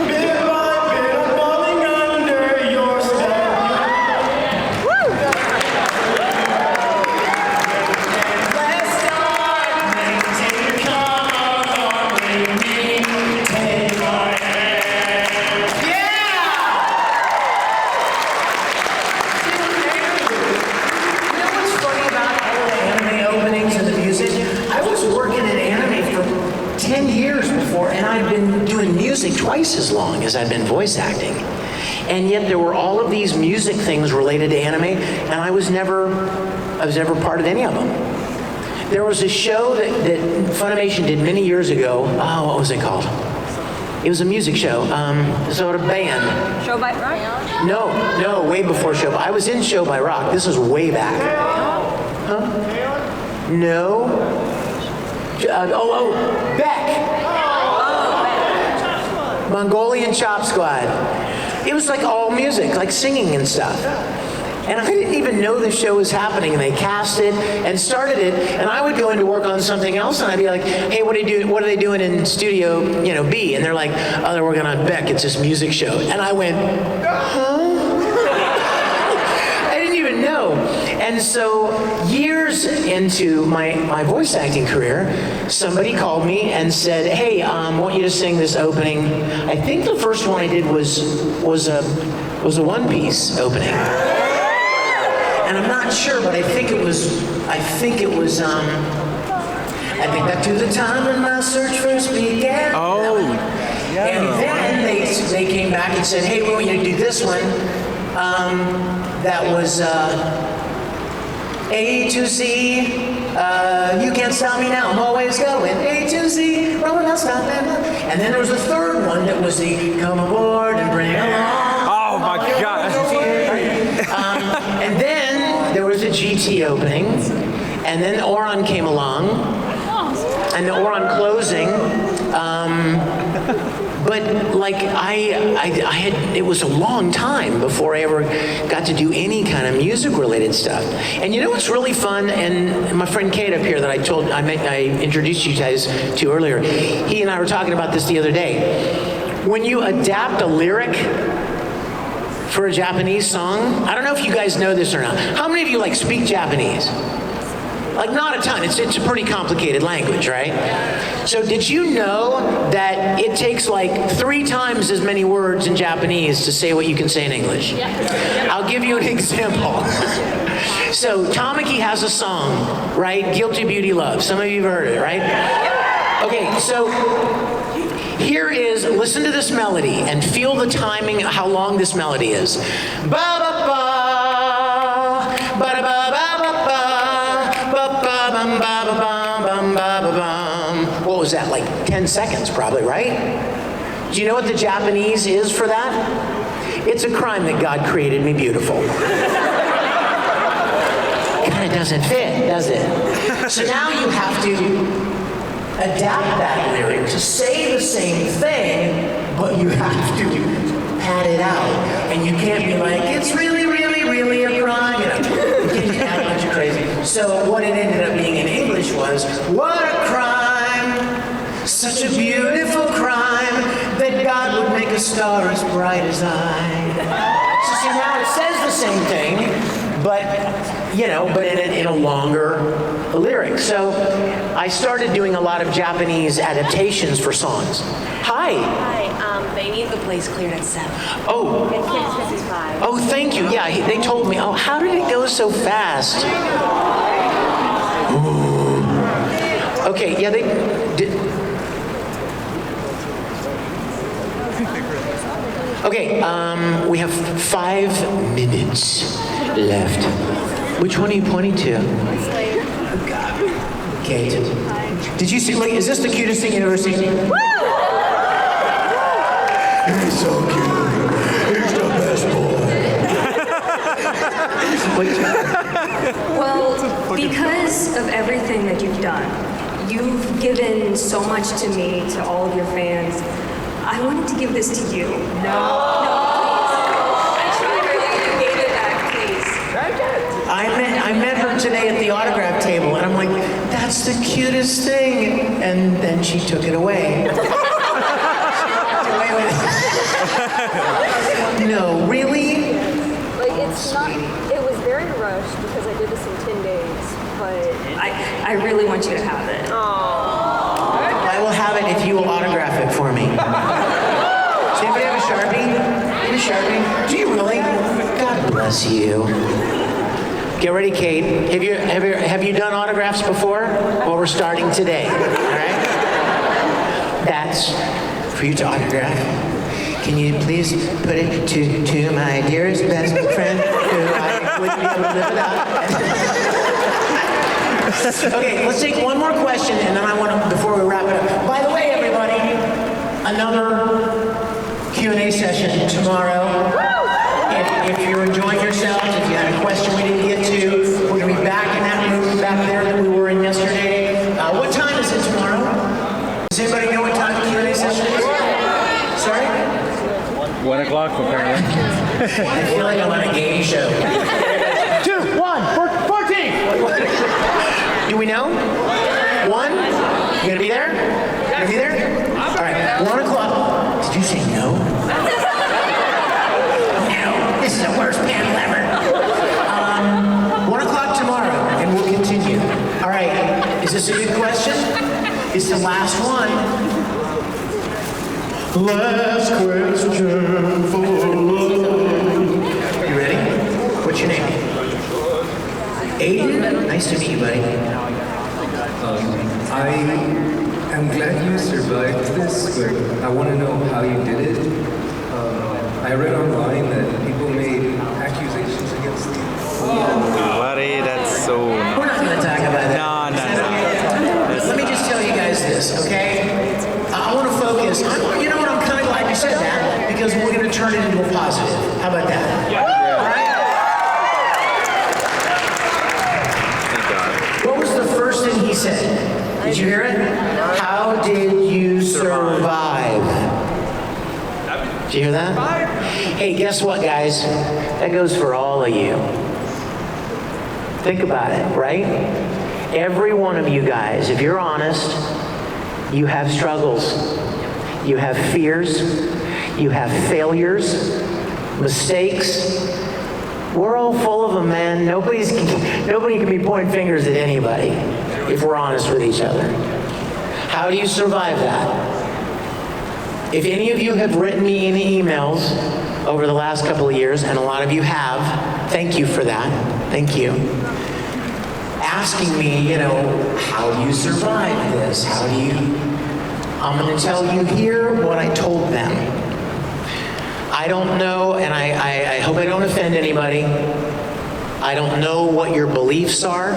Bit by bit, I'm falling under your spell. Let's start making come on with me. Take my hand. Yeah! You know what's funny about all the anime openings and the music? I was working in anime for 10 years before, and I'd been doing music twice as long as I'd been voice acting. And yet there were all of these music things related to anime, and I was never part of any of them. There was a show that Funimation did many years ago. Oh, what was it called? It was a music show. So a band. Show by Rock? No, way before Show. I was in Show by Rock. This was way back. Huh? No. Beck. Mongolian Chop Squad. It was like all music, like singing and stuff. And I didn't even know the show was happening. And they cast it and started it. And I would go into work on something else, and I'd be like, "Hey, what are they doing in Studio, B?" And they're like, "Oh, they're working on Beck. It's this music show." And I went, "Huh?" I didn't even know. And so years into my voice acting career, somebody called me and said, "Hey, I want you to sing this opening." I think the first one I did was a One Piece opening. And I'm not sure, but I think it was I think back to the time when my search first began. Oh, yeah. And then they came back and said, "Hey, we want you to do this one." That was A to Z. You can't stop me now. I'm always going A to Z. Rolling out, stop and then there was a third one that was the "Come aboard and bring along." Oh my God. And then there was a GT opening, and then Oron came along, and the Oron closing. But like it was a long time before I ever got to do any kind of music-related stuff. And you know what's really fun? And my friend Kate up here that I introduced you guys to earlier, he and I were talking about this the other day. When you adapt a lyric for a Japanese song, I don't know if you guys know this or not. How many of you speak Japanese? Like not a ton. It's a pretty complicated language, right? So did you know that it takes 3 times as many words in Japanese to say what you can say in English? I'll give you an example. So Tamaki has a song, right? Guilty Beauty Love. Some of you have heard it, right? Okay, so here is, listen to this melody and feel the timing, how long this melody is. Ba ba ba, ba da ba ba ba ba, ba ba bum ba ba bum bum ba ba bum. What was that, 10 seconds probably, right? Do you know what the Japanese is for that? It's a crime that God created me beautiful. Kind of doesn't fit, does it? So now you have to adapt that lyric to say the same thing, but you have to pad it out. And you can't be like, "It's really, really, really a crime? You know, kids act like you're crazy. So what it ended up being in English was, what a crime, such a beautiful crime, that God would make a star as bright as I. So see, now it says the same thing, but, you know, but in a longer lyric. So I started doing a lot of Japanese adaptations for songs. Hi. Hi, they need the place cleared at 7. Oh. It's 6:55. Oh, thank you. Yeah, they told me. Oh, how did it go so fast? Ooh. Okay, yeah, they did. Okay, we have 5 minutes left. Which one are you pointing to? Okay. Did you see, like, is this the cutest thing you've ever seen? He's so cute. He's the best boy. Well, because of everything that you've done, you've given so much to me, to all of your fans. I wanted to give this to you. No, please. I tried really to give it back, please. I met her today at the autograph table, and I'm like, that's the cutest thing. And then she took it away. No, really? Like, it's not, it was very rushed because I did this in 10 days, but I really want you to have it. I will have it if you will autograph it for me. Does anybody have a Sharpie? You have a Sharpie? Do you really? God bless you. Get ready, Kate. Have you done autographs before? Well, we're starting today. All right? That's for you to autograph. Can you please put it to my dearest best friend who I wouldn't be able to live without? Okay, let's take one more question, and then I want to, before we wrap it up. By the way, everybody, another Q&A session tomorrow. If you're enjoying yourselves, if you had a question we didn't get to, we're going to be back in that room back there that we were in yesterday. What time is it tomorrow? Does anybody know what time the Q&A session is? Sorry? 1 o'clock, apparently. I feel like I'm on a game show. 2, 1, 14! Do we know? 1? You gonna be there? You gonna be there? All right, 1 o'clock. Did you say no? No, this is the worst panel ever. 1 o'clock tomorrow, and we'll continue. All right, is this a good question? It's the last one. Last question for you ready? What's your name? Aiden? Nice to meet you, buddy. I am glad you survived this, but I want to know how you did it. I read online that people made accusations against you. Buddy, that's so... We're not going to talk about that. No. Let me just tell you guys this, okay? I want to focus. You know what? I'm kind of glad you said that because we're going to turn it into a positive. How about that? All right? What was the first thing he said? Did you hear it? How did you survive? Did you hear that? Hey, guess what, guys? That goes for all of you. Think about it, right? Every one of you guys, if you're honest, you have struggles. You have fears. You have failures, mistakes. We're all full of them, man. Nobody can be pointing fingers at anybody if we're honest with each other. How do you survive that? If any of you have written me any emails over the last couple of years, and a lot of you have, thank you for that. Thank you. Asking me, you know, how do you survive this? How do you... I'm going to tell you here what I told them. I don't know, and I hope I don't offend anybody. I don't know what your beliefs are.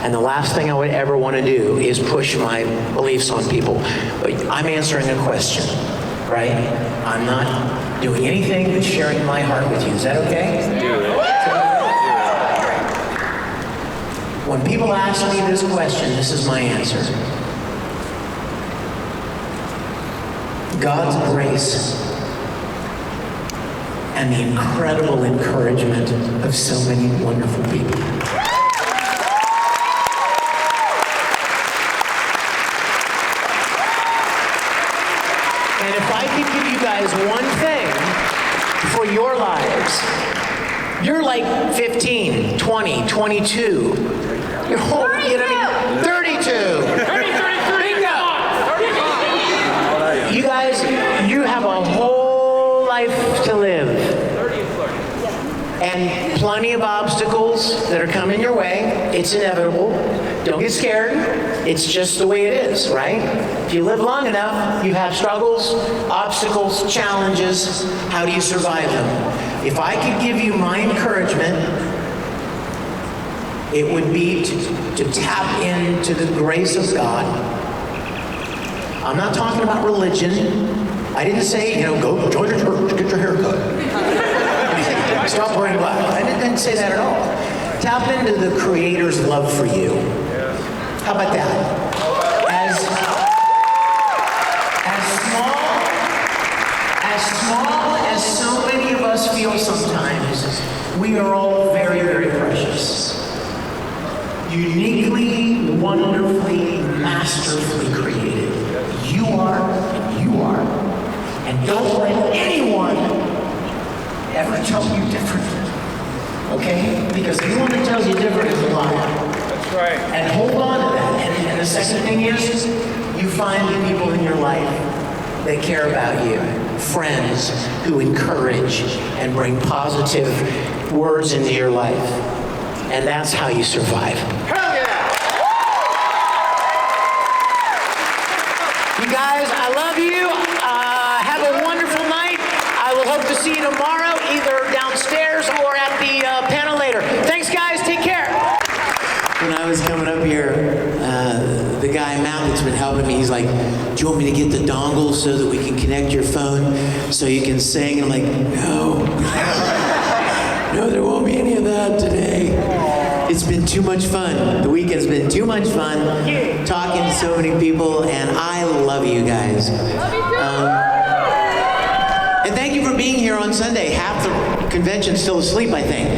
And the last thing I would ever want to do is push my beliefs on people. I'm answering a question, right? I'm not doing anything but sharing my heart with you. Is that okay? Do it. When people ask me this question, this is my answer. God's grace and the incredible encouragement of so many wonderful people. And if I could give you guys one thing for your lives, you're like 15, 20, 22. You're whole, you know what I mean? 32. Bingo! You guys, you have a whole life to live. And plenty of obstacles that are coming your way. It's inevitable. Don't get scared. It's just the way it is, right? If you live long enough, you have struggles, obstacles, challenges. How do you survive them? If I could give you my encouragement, it would be to tap into the grace of God. I'm not talking about religion. I didn't say, go join a church, get your hair cut. Stop wearing black. I didn't say that at all. Tap into the Creator's love for you. How about that? As small as so many of us feel sometimes, we are all very, very precious. Uniquely, wonderfully, masterfully created. You are, and you are. And don't let anyone ever tell you different. Okay? Because anyone that tells you different is a liar. That's right. And hold on to that. And the second thing is, you find the people in your life that care about you. Friends who encourage and bring positive words into your life. And that's how you survive. Hell yeah! You guys, I love you. Have a wonderful night. I will hope to see you tomorrow, either downstairs or at the panel later. Thanks, guys. Take care. When I was coming up here, the guy, Matt, that's been helping me, he's like, do you want me to get the dongle so that we can connect your phone so you can sing? And I'm like, no. No, there won't be any of that today. It's been too much fun. The weekend's been too much fun. Talking to so many people, and I love you guys. And thank you for being here on Sunday. Half the convention's still asleep, I think.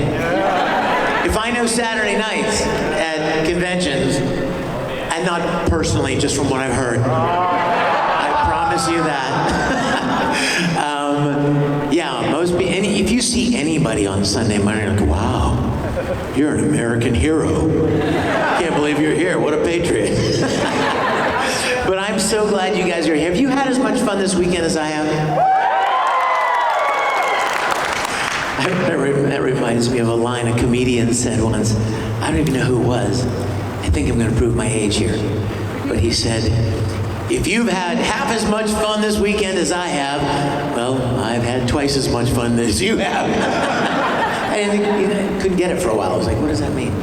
If I know Saturday nights at conventions, and not personally, just from what I've heard, I promise you that. Yeah, if you see anybody on Sunday morning, you're like, wow, you're an American hero. Can't believe you're here. What a patriot. But I'm so glad you guys are here. Have you had as much fun this weekend as I have? That reminds me of a line a comedian said once. I don't even know who it was. I think I'm going to prove my age here. But he said, if you've had half as much fun this weekend as I have, well, I've had twice as much fun as you have. I couldn't get it for a while. I was like, what does that mean?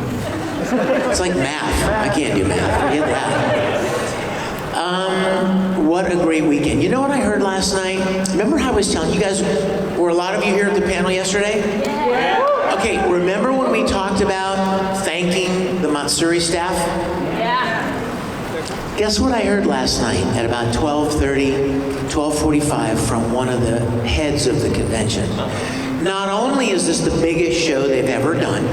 It's like math. I can't do math. Forget that. What a great weekend. You know what I heard last night? Remember how I was telling you guys, were a lot of you here at the panel yesterday? Yeah. Okay, remember when we talked about thanking the Matsuri staff? Yeah. Guess what I heard last night at about 12:30, 12:45 from one of the heads of the convention. Not only is this the biggest show they've ever done,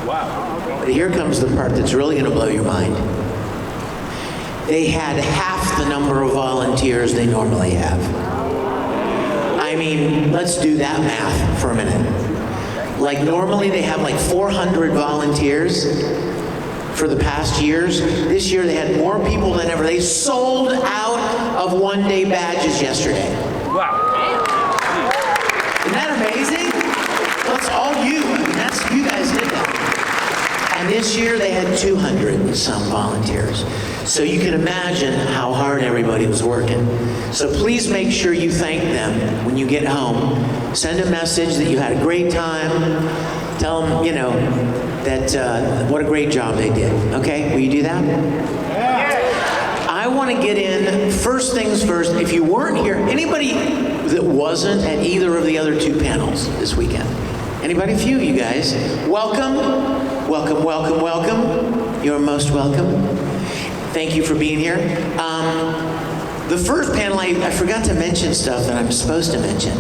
but here comes the part that's really going to blow your mind. They had half the number of volunteers they normally have. I mean, let's do that math for a minute. Like normally they have like 400 volunteers for the past years. This year they had more people than ever. They sold out of one-day badges yesterday. Wow. Isn't that amazing? That's all you. You guys did that. And this year they had 200 and some volunteers. So you can imagine how hard everybody was working. So please make sure you thank them when you get home. Send a message that you had a great time. Tell them, that what a great job they did. Okay, will you do that? Yeah. I want to get in, first things first, if you weren't here, anybody that wasn't at either of the other two panels this weekend? Anybody? A few of you guys. Welcome, welcome, welcome, welcome. You're most welcome. Thank you for being here. The first panel, I forgot to mention stuff that I'm supposed to mention.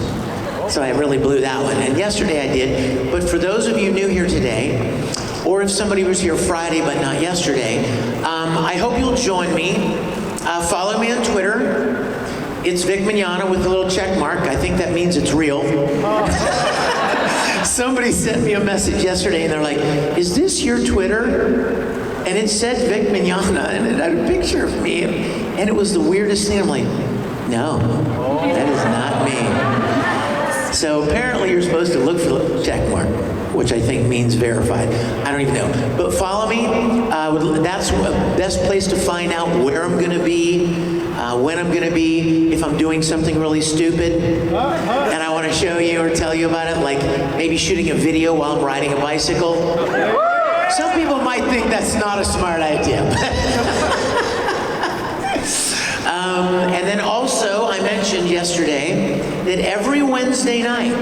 So I really blew that one. And yesterday I did. But for those of you new here today, or if somebody was here Friday but not yesterday, I hope you'll join me. Follow me on Twitter. It's Vic Mignogna with a little check mark. I think that means it's real. Somebody sent me a message yesterday and they're like, is this your Twitter? And it said Vic Mignogna and it had a picture of me. And it was the weirdest thing. I'm like, no, that is not me. So apparently you're supposed to look for the check mark, which I think means verified. I don't even know. But follow me. That's the best place to find out where I'm going to be, when I'm going to be, if I'm doing something really stupid, and I want to show you or tell you about it, like maybe shooting a video while I'm riding a bicycle. Some people might think that's not a smart idea. And then also, I mentioned yesterday that every Wednesday night,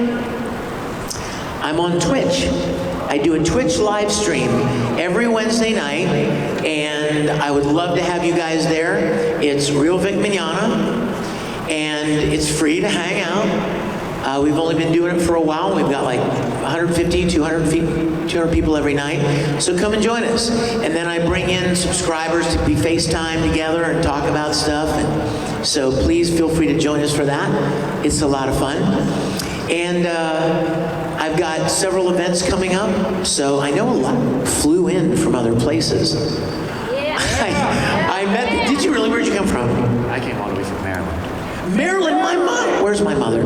I'm on Twitch. I do a Twitch live stream every Wednesday night, and I would love to have you guys there. It's Real Vic Mignogna, and it's free to hang out. We've only been doing it for a while. We've got like 150, 200 people every night. So come and join us. And then I bring in subscribers to be FaceTime together and talk about stuff. And so please feel free to join us for that. It's a lot of fun. And I've got several events coming up. So I know a lot flew in from other places. I met, did you really? Where'd you come from? I came all the way from Maryland. Maryland, my mom. Where's my mother?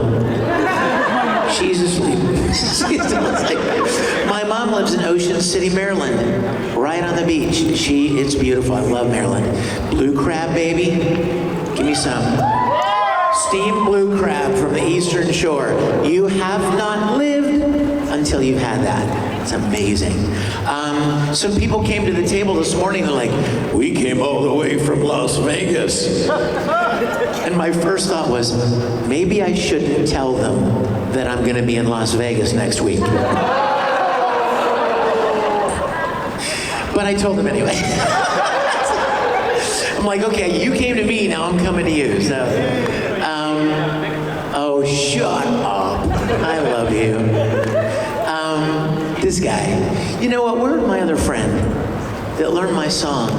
She's asleep. My mom lives in Ocean City, Maryland, right on the beach. It's beautiful. I love Maryland. Blue crab, baby. Give me some. Steamed blue crab from the Eastern Shore. You have not lived until you've had that. It's amazing. Some people came to the table this morning. They're like, we came all the way from Las Vegas. And my first thought was, maybe I shouldn't tell them that I'm going to be in Las Vegas next week. But I told them anyway. I'm like, okay, you came to me, now I'm coming to you. So, oh, shut up. I love you. This guy. You know what? Where's my other friend that learned my song?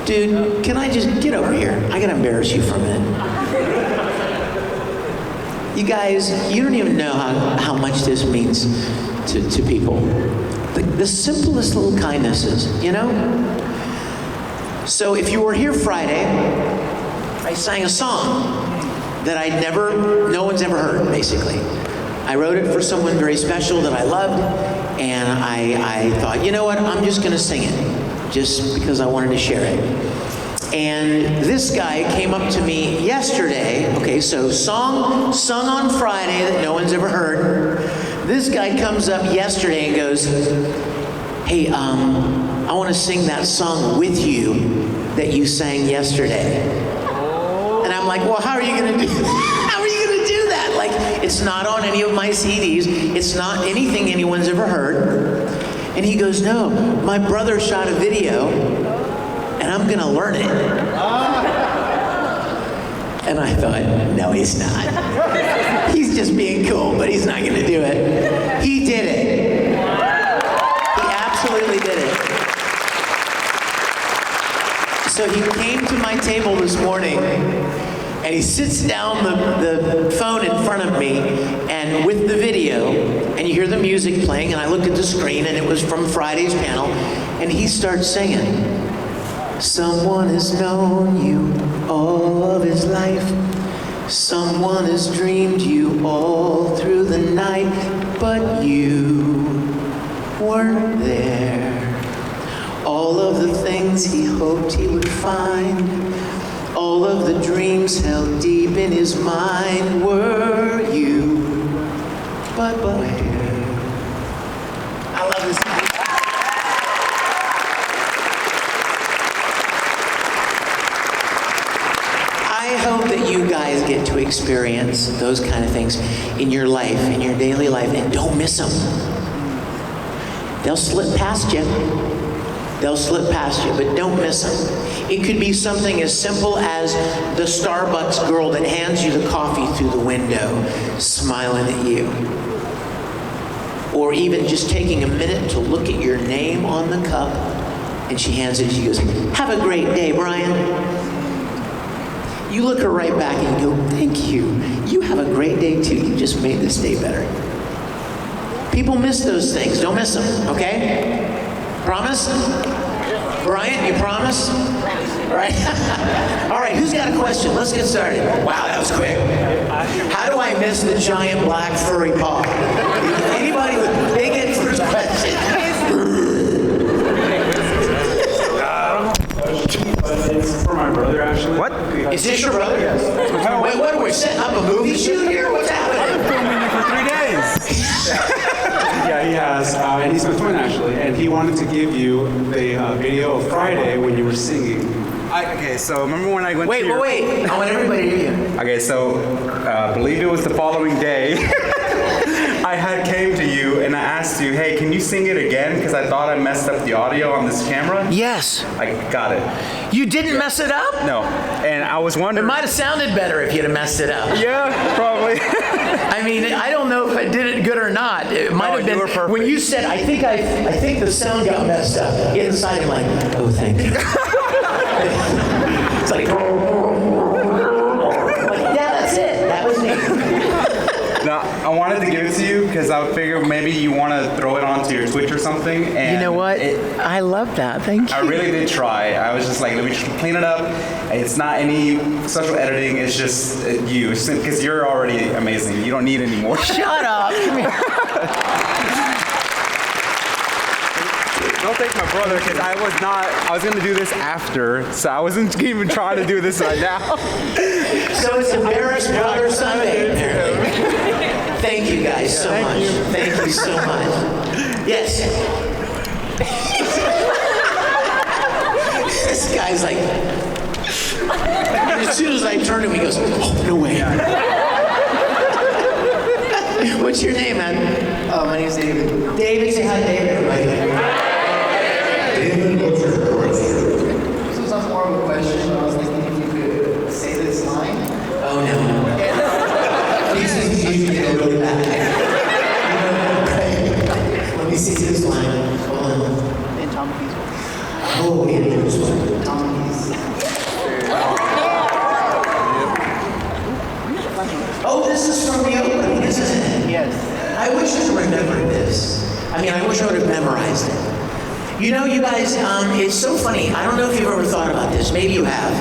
Dude, can I just get over here? I gotta embarrass you for a minute. You guys, you don't even know how much this means to people. The simplest little kindnesses, you know? So if you were here Friday, I sang a song that no one's ever heard, basically. I wrote it for someone very special that I loved, and I thought, you know what, I'm just gonna sing it, just because I wanted to share it. And this guy came up to me yesterday, okay, so song sung on Friday that no one's ever heard. This guy comes up yesterday and goes, hey, I want to sing that song with you that you sang yesterday. And I'm like, well, how are you going to do that? How are you going to do that? Like, it's not on any of my CDs. It's not anything anyone's ever heard. And he goes, no, my brother shot a video and I'm going to learn it. And I thought, no, he's not. He's just being cool, but he's not going to do it. He did it. He absolutely did it. So he came to my table this morning, and he sits down the phone in front of me, and with the video, and you hear the music playing, and I looked at the screen, and it was from Friday's panel, and he starts singing. Someone has known you all of his life. Someone has dreamed you all through the night, but you weren't there. All of the things he hoped he would find, all of the dreams held deep in his mind, were you, but where? I love this guy. I hope that you guys get to experience those kind of things in your life, in your daily life, and don't miss them. They'll slip past you. They'll slip past you, but don't miss them. It could be something as simple as the Starbucks girl that hands you the coffee through the window, smiling at you. Or even just taking a minute to look at your name on the cup, and she hands it, she goes, "Have a great day, Brian." You look her right back and you go, "Thank you. You have a great day too. You just made this day better." People miss those things. Don't miss them, okay? Promise? Brian, you promise? All right. All right, who's got a question? Let's get started. Wow, that was quick. How do I miss the giant black furry paw? Anybody with big head first question? It's for my brother, actually. What? Is this your brother? Yes. Wait, what? Are we setting up a movie shoot here? What's happening? I'm filming you for 3 days. Yeah, he has, and he's my twin actually, and he wanted to give you the video of Friday when you were singing. Okay, so remember when I went to your... Wait. I want everybody to hear you. Okay, so I believe it was the following day. I had came to you and I asked you, hey, can you sing it again? Because I thought I messed up the audio on this camera. Yes. I got it. You didn't mess it up? No. And I was wondering... It might have sounded better if you'd have messed it up. Yeah, probably. I mean, I don't know if I did it good or not. It might have been... You were perfect. When you said, I think the sound got messed up. Inside, I'm like, oh, thank you. It's like, yeah, that's it. That was me. Now, I wanted to give it to you because I figured maybe you want to throw it onto your Twitch or something. And you know what? I love that. Thank you. I really did try. I was just like, let me just clean it up. It's not any special editing. It's just you. Because you're already amazing. You don't need any more. Shut up. Come here. Don't thank my brother because I was going to do this after. So I wasn't even trying to do this right now. So it's Embarrassed Brother Sunday, apparently. Thank you guys so much. Thank you so much. Yes. This guy's like, as soon as I turned to him, he goes, oh, no way. What's your name, man? My name's David. David, say hi, David, everybody. David, what's your question? This was not more of a question, but I was thinking if you could say this line. Oh, no. Please, you can go really back. Let me see this line. Hold on. In Tom Keys. Oh, yeah, this one. Tom Keys. Oh, this is from the opening, isn't it? Yes. I wish I remembered this. I mean, I wish I would have memorized it. You know, you guys, it's so funny. I don't know if you've ever thought about this. Maybe you have.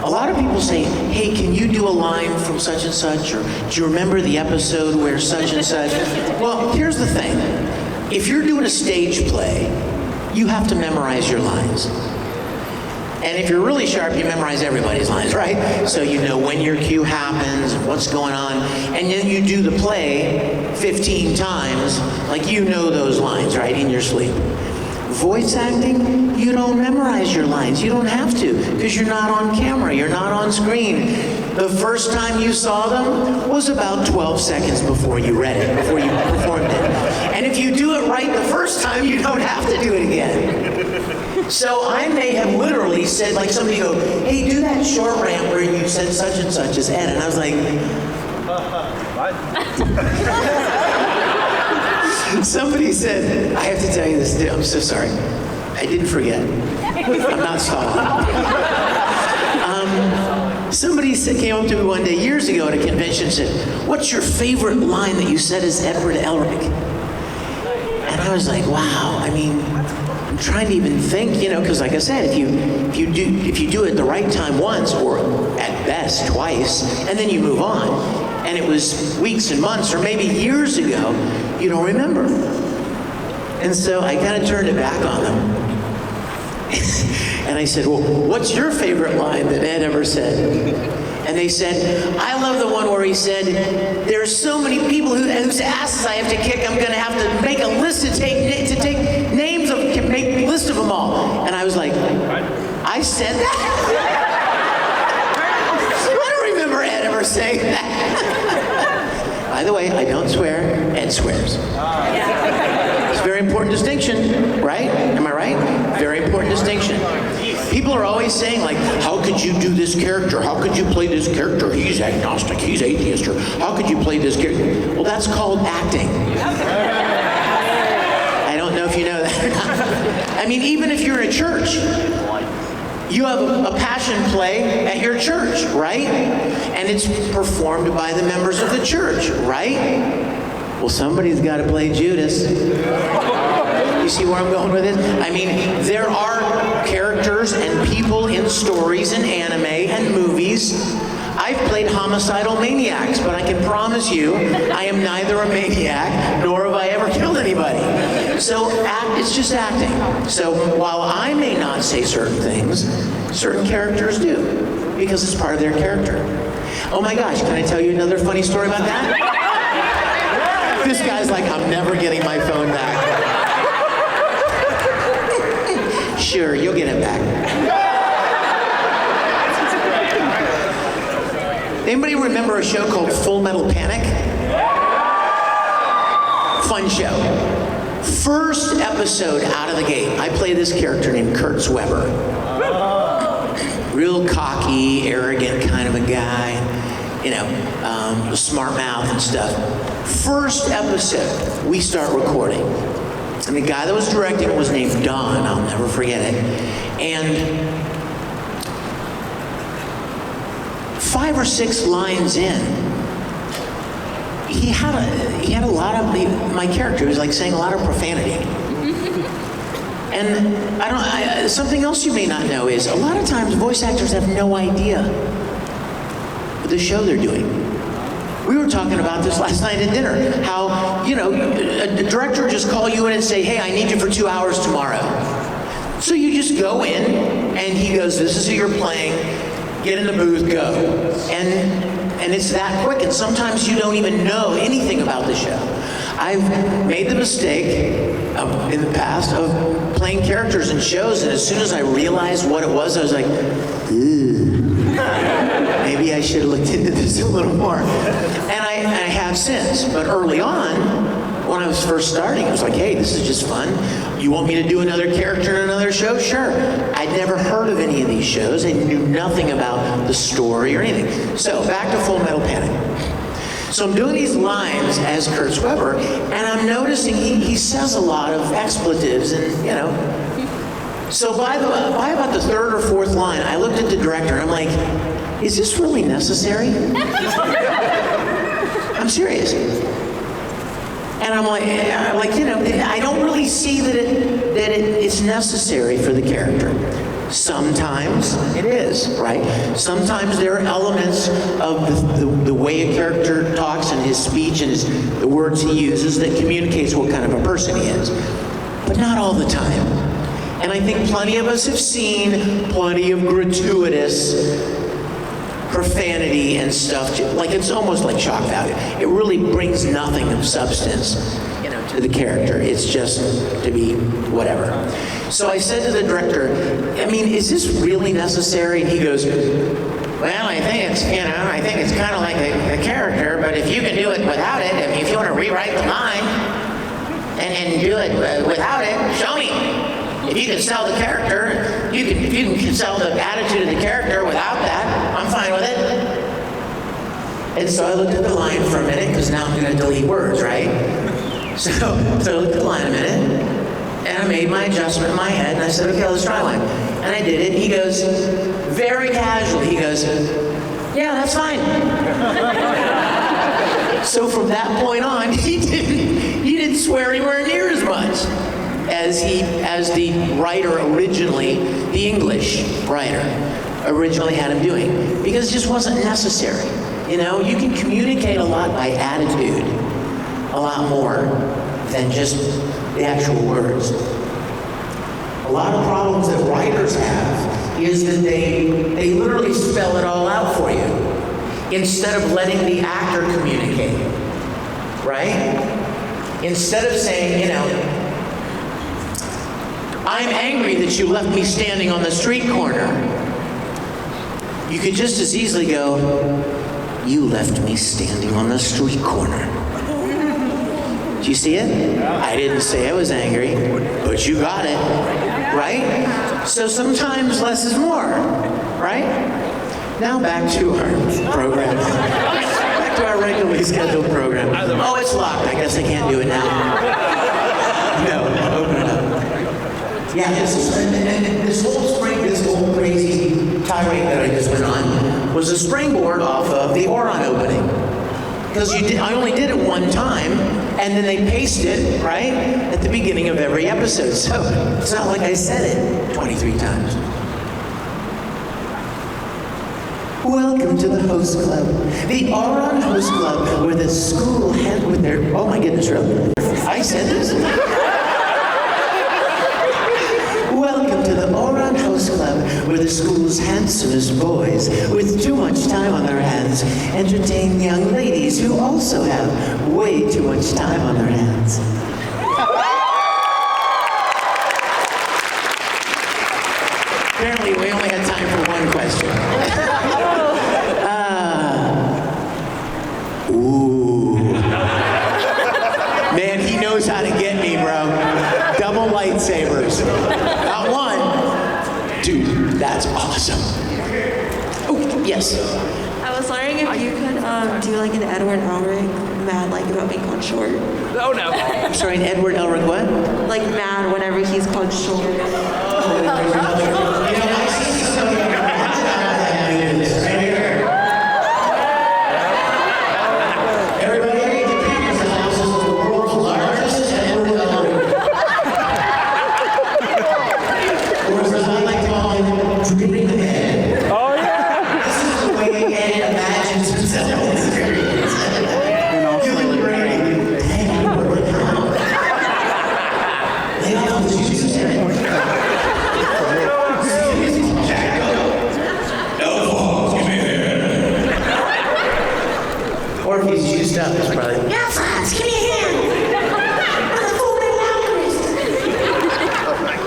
A lot of people say, hey, can you do a line from such and such? Or do you remember the episode where such and such? Well, here's the thing. If you're doing a stage play, you have to memorize your lines. And if you're really sharp, you memorize everybody's lines, right? So you know when your cue happens, and what's going on, and then you do the play 15 times, like you know those lines, right, in your sleep. Voice acting, you don't memorize your lines. You don't have to, because you're not on camera, you're not on screen. The first time you saw them was about 12 seconds before you read it, before you performed it. And if you do it right the first time, you don't have to do it again. So I may have literally said, like somebody go, hey, do that short rant where you said such and such as Ed. And I was like, somebody said, I have to tell you this, I'm so sorry. I didn't forget. I'm not stalling. Somebody came up to me one day years ago at a convention and said, what's your favorite line that you said as Edward Elric? And I was like, wow, I mean, I'm trying to even think, you know, because like I said, if you do it the right time once, or at best twice, and then you move on, and it was weeks and months, or maybe years ago, you don't remember. And so I kind of turned it back on them. And I said, well, what's your favorite line that Ed ever said? And they said, I love the one where he said, there's so many people whose asses I have to kick, I'm going to have to make a list to take names of, make a list of them all. And I was like, I said that? I don't remember Ed ever saying that. By the way, I don't swear, Ed swears. It's a very important distinction, right? Am I right? Very important distinction. People are always saying, like, how could you do this character? How could you play this character? He's agnostic, he's atheist, or how could you play this character? Well, that's called acting. I don't know if you know that. I mean, even if you're in a church, you have a passion play at your church, right? And it's performed by the members of the church, right? Well, somebody's got to play Judas. You see where I'm going with this? I mean, there are characters and people in stories and anime and movies. I've played homicidal maniacs, but I can promise you, I am neither a maniac nor have I ever killed anybody. So it's just acting. So while I may not say certain things, certain characters do, because it's part of their character. Oh my gosh, can I tell you another funny story about that? This guy's like, I'm never getting my phone back. Sure, you'll get it back. Anybody remember a show called Fullmetal Panic? Fun show. First episode out of the gate, I play this character named Kurt Weber. Real cocky, arrogant kind of a guy, you know, smart mouth and stuff. First episode, we start recording. And the guy that was directing was named Don, I'll never forget it. And 5 or 6 lines in, he had a lot of, my character was like saying a lot of profanity. And something else you may not know is, a lot of times voice actors have no idea the show they're doing. We were talking about this last night at dinner, how, you know, a director would just call you in and say, hey, I need you for 2 hours tomorrow. So you just go in, and he goes, this is who you're playing, get in the booth, go. And it's that quick, and sometimes you don't even know anything about the show. I've made the mistake in the past of playing characters in shows, and as soon as I realized what it was, I was like, ooh. Maybe I should have looked into this a little more. And I have since. But early on, when I was first starting, I was like, hey, this is just fun. You want me to do another character in another show? Sure. I'd never heard of any of these shows. I knew nothing about the story or anything. So back to Fullmetal Panic. So I'm doing these lines as Kurt Weber, and I'm noticing he says a lot of expletives and, you know. So by about the 3rd or 4th line, I looked at the director and I'm like, is this really necessary? I'm serious. And I'm like, you know, I don't really see that it's necessary for the character. Sometimes it is, right? Sometimes there are elements of the way a character talks and his speech and the words he uses that communicates what kind of a person he is. But not all the time. And I think plenty of us have seen plenty of gratuitous profanity and stuff. Like, it's almost like shock value. It really brings nothing of substance, you know, to the character. It's just to be whatever. So I said to the director, I mean, is this really necessary? And he goes, well, I think it's, you know, I think it's kind of like a character, but if you can do it without it, I mean, if you want to rewrite the line and do it without it, show me. If you can sell the character, if you can sell the attitude of the character without that, I'm fine with it. And so I looked at the line for a minute, because now I'm going to delete words, right? So I looked at the line a minute, and I made my adjustment in my head, and I said, okay, let's try one. And I did it. He goes, very casually, he goes, yeah, that's fine. So from that point on, he didn't swear anywhere near as much as the writer originally, the English writer, originally had him doing, because it just wasn't necessary. You know, you can communicate a lot by attitude, a lot more than just the actual words. A lot of problems that writers have is that they literally spell it all out for you instead of letting the actor communicate, right? Instead of saying, you know, I'm angry that you left me standing on the street corner. You could just as easily go, you left me standing on the street corner. Do you see it? I didn't say I was angry, but you got it, right? So sometimes less is more, right? Now back to our program. Back to our regularly scheduled program. Oh, it's locked. I guess I can't do it now. No, open it up. Yeah, this whole crazy tirade that I just went on was a springboard off of the Oron opening. Because I only did it one time, and then they paste it, right, at the beginning of every episode. So it's not like I said it 23 times. Welcome to the Host Club, the Oron Host Club, where the school head with their, oh my goodness, really? I said this? Welcome to the Oron Host Club, where the school's handsomest boys, with too much time on their hands, entertain young ladies who also have way too much time on their hands. Apparently, we only had time for one question. Man, he knows how to get me, bro. Double lightsabers. Not one. Dude, that's awesome. Oh, yes. I was wondering if you could do like an Edward Elric mad like about being called short. Oh no. I'm sorry, an Edward Elric what? Like mad whenever he's called short. Or if he's juiced up, it's probably, yeah, Franz, give me a hand. I'm a Fullmetal Alchemist.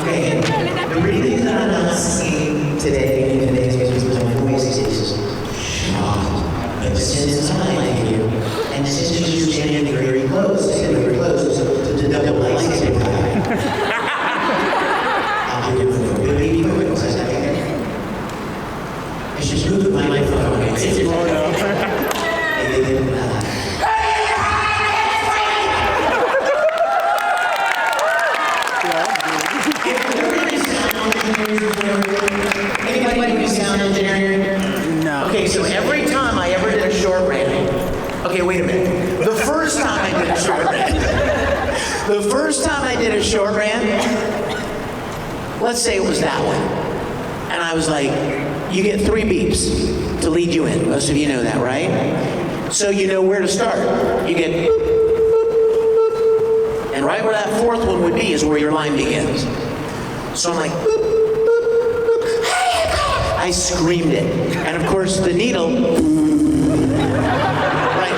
Okay, the reading that I'm not seeing today, in today's music, my voice is shocked. But since I like you, and since you're standing very close to the double lightsaber, I'll give you a baby quick second. I should move my microphone. Anybody do sound engineering? No. Okay, so every time I ever did a short rant, okay, wait a minute. The first time I did a short rant, let's say it was that one. And I was like, you get 3 beeps to lead you in. Most of you know that, right? So you know where to start. You get boop, boop, boop, boop. And right where that 4th one would be is where your line begins. So I'm like, boop, boop, boop. I screamed it. And of course the needle, right,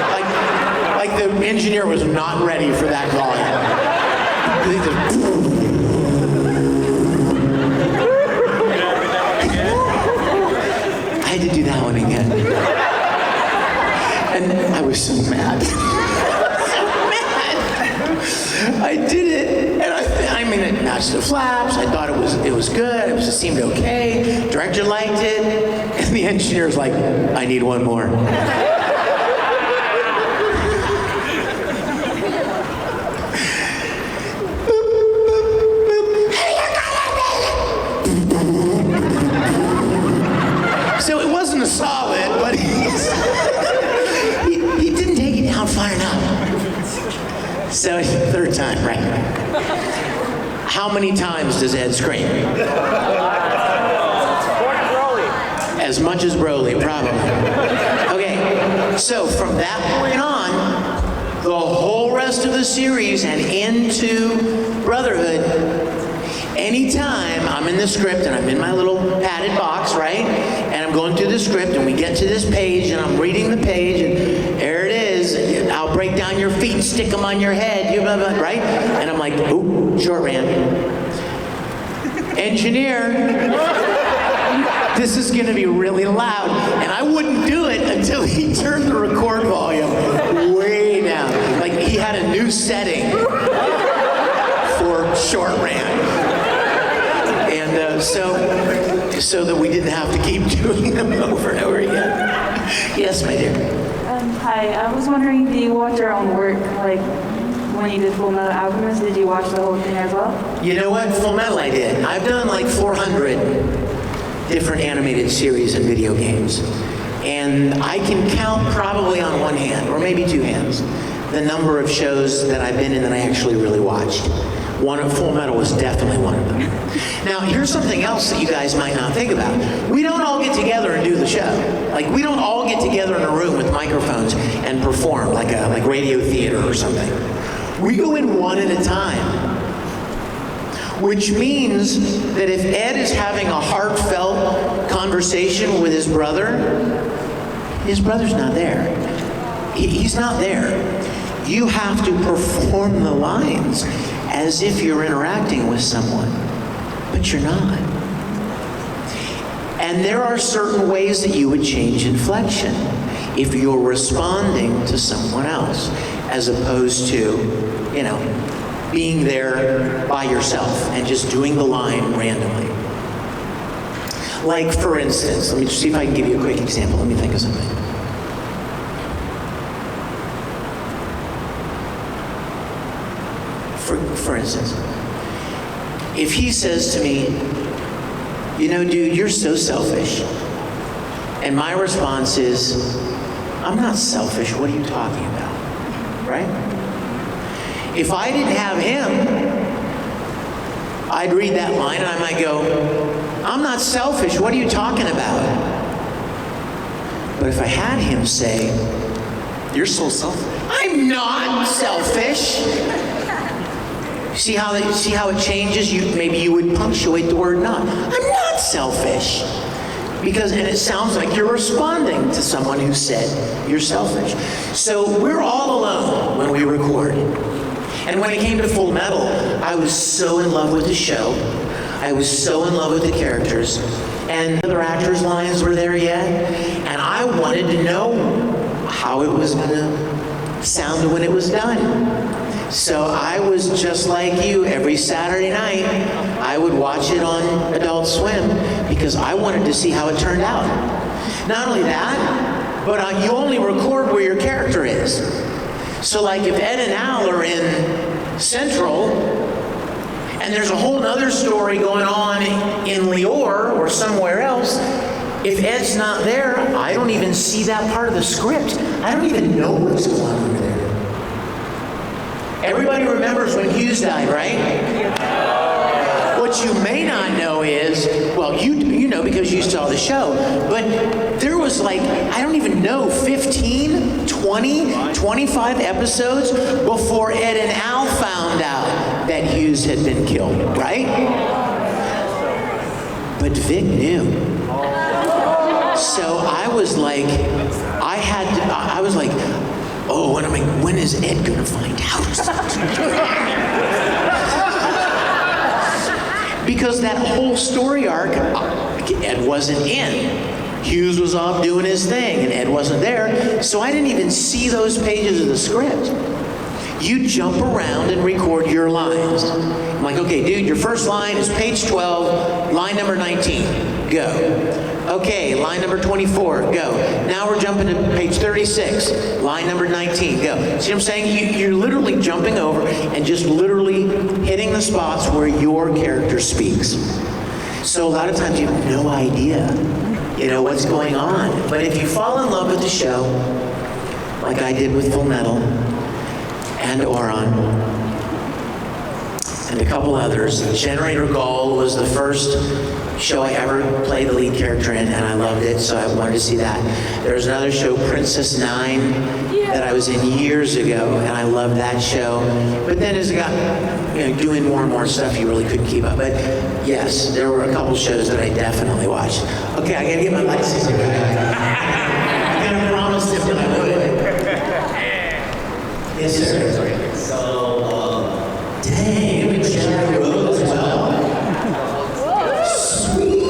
like the engineer was not ready for that volume. I had to do that one again. And I was so mad. I did it, and I mean, it matched the flaps. I thought it was good. It seemed okay. Director liked it, and the engineer's like, I need one more. So it wasn't a solid, but he didn't take it down far enough. So 3rd time, right? How many times does Ed scream? As much as Broly, probably. Okay, so from that point on, the whole rest of the series and into Brotherhood, anytime I'm in the script and I'm in my little padded box, right? And I'm going through the script and we get to this page and I'm reading the page and there it is. I'll break down your feet, stick them on your head, you blah, blah, right? And I'm like, ooh, short rant. Engineer. this is going to be really loud. And I wouldn't do it until he turned the record volume way down. Like he had a new setting for short rant. And so that we didn't have to keep doing them over and over again. Yes, my dear. Hi, I was wondering, do you watch your own work? Like, when you did Fullmetal Alchemist, did you watch the whole thing as well? You know what? Fullmetal I did. I've done like 400 different animated series and video games. And I can count probably on one hand, or maybe two hands, the number of shows that I've been in that I actually really watched. One of Fullmetal was definitely one of them. Now, here's something else that you guys might not think about. We don't all get together and do the show. Like, we don't all get together in a room with microphones and perform like radio theater or something. We go in one at a time. Which means that if Ed is having a heartfelt conversation with his brother's not there. He's not there. You have to perform the lines as if you're interacting with someone, but you're not. And there are certain ways that you would change inflection if you're responding to someone else, as opposed to, being there by yourself and just doing the line randomly. Like, for instance, let me see if I can give you a quick example. Let me think of something. For instance, if he says to me, dude, you're so selfish. And my response is, I'm not selfish. What are you talking about? Right? If I didn't have him, I'd read that line and I might go, I'm not selfish. What are you talking about? But if I had him say, you're so selfish. I'm not selfish. See how it changes? Maybe you would punctuate the word not. I'm not selfish. And it sounds like you're responding to someone who said you're selfish. So we're all alone when we record. And when it came to Fullmetal, I was so in love with the show. I was so in love with the characters. And the other actors' lines were there yet. And I wanted to know how it was going to sound when it was done. So I was just like you. Every Saturday night, I would watch it on Adult Swim because I wanted to see how it turned out. Not only that, but you only record where your character is. So like if Ed and Al are in Central, and there's a whole other story going on in Leor or somewhere else, if Ed's not there, I don't even see that part of the script. I don't even know what's going on over there. Everybody remembers when Hughes died, right? What you may not know is, well, you know because you saw the show, but there was like, I don't even know, 15, 20, 25 episodes before Ed and Al found out that Hughes had been killed, right? But Vic knew. So I was like, oh, when is Ed gonna find out? Because that whole story arc, Ed wasn't in. Hughes was off doing his thing, and Ed wasn't there, so I didn't even see those pages of the script. You jump around and record your lines. I'm like, okay, dude, your first line is page 12, line number 19, go. Okay, line number 24, go. Now we're jumping to page 36, line number 19, go. See what I'm saying? You're literally jumping over and just literally hitting the spots where your character speaks. So a lot of times you have no idea, what's going on. But if you fall in love with the show, like I did with Fullmetal and Oron, and a couple others. Generator Gall was the first show I ever played the lead character in, and I loved it, so I wanted to see that. There was another show, Princess 9, that I was in years ago, and I loved that show. But then as I got doing more and more stuff, you really couldn't keep up. But yes, there were a couple shows that I definitely watched. Okay, I gotta get my license again. I kind of promised him that I would. Yes, sir. Dang, we just as well. Sweet.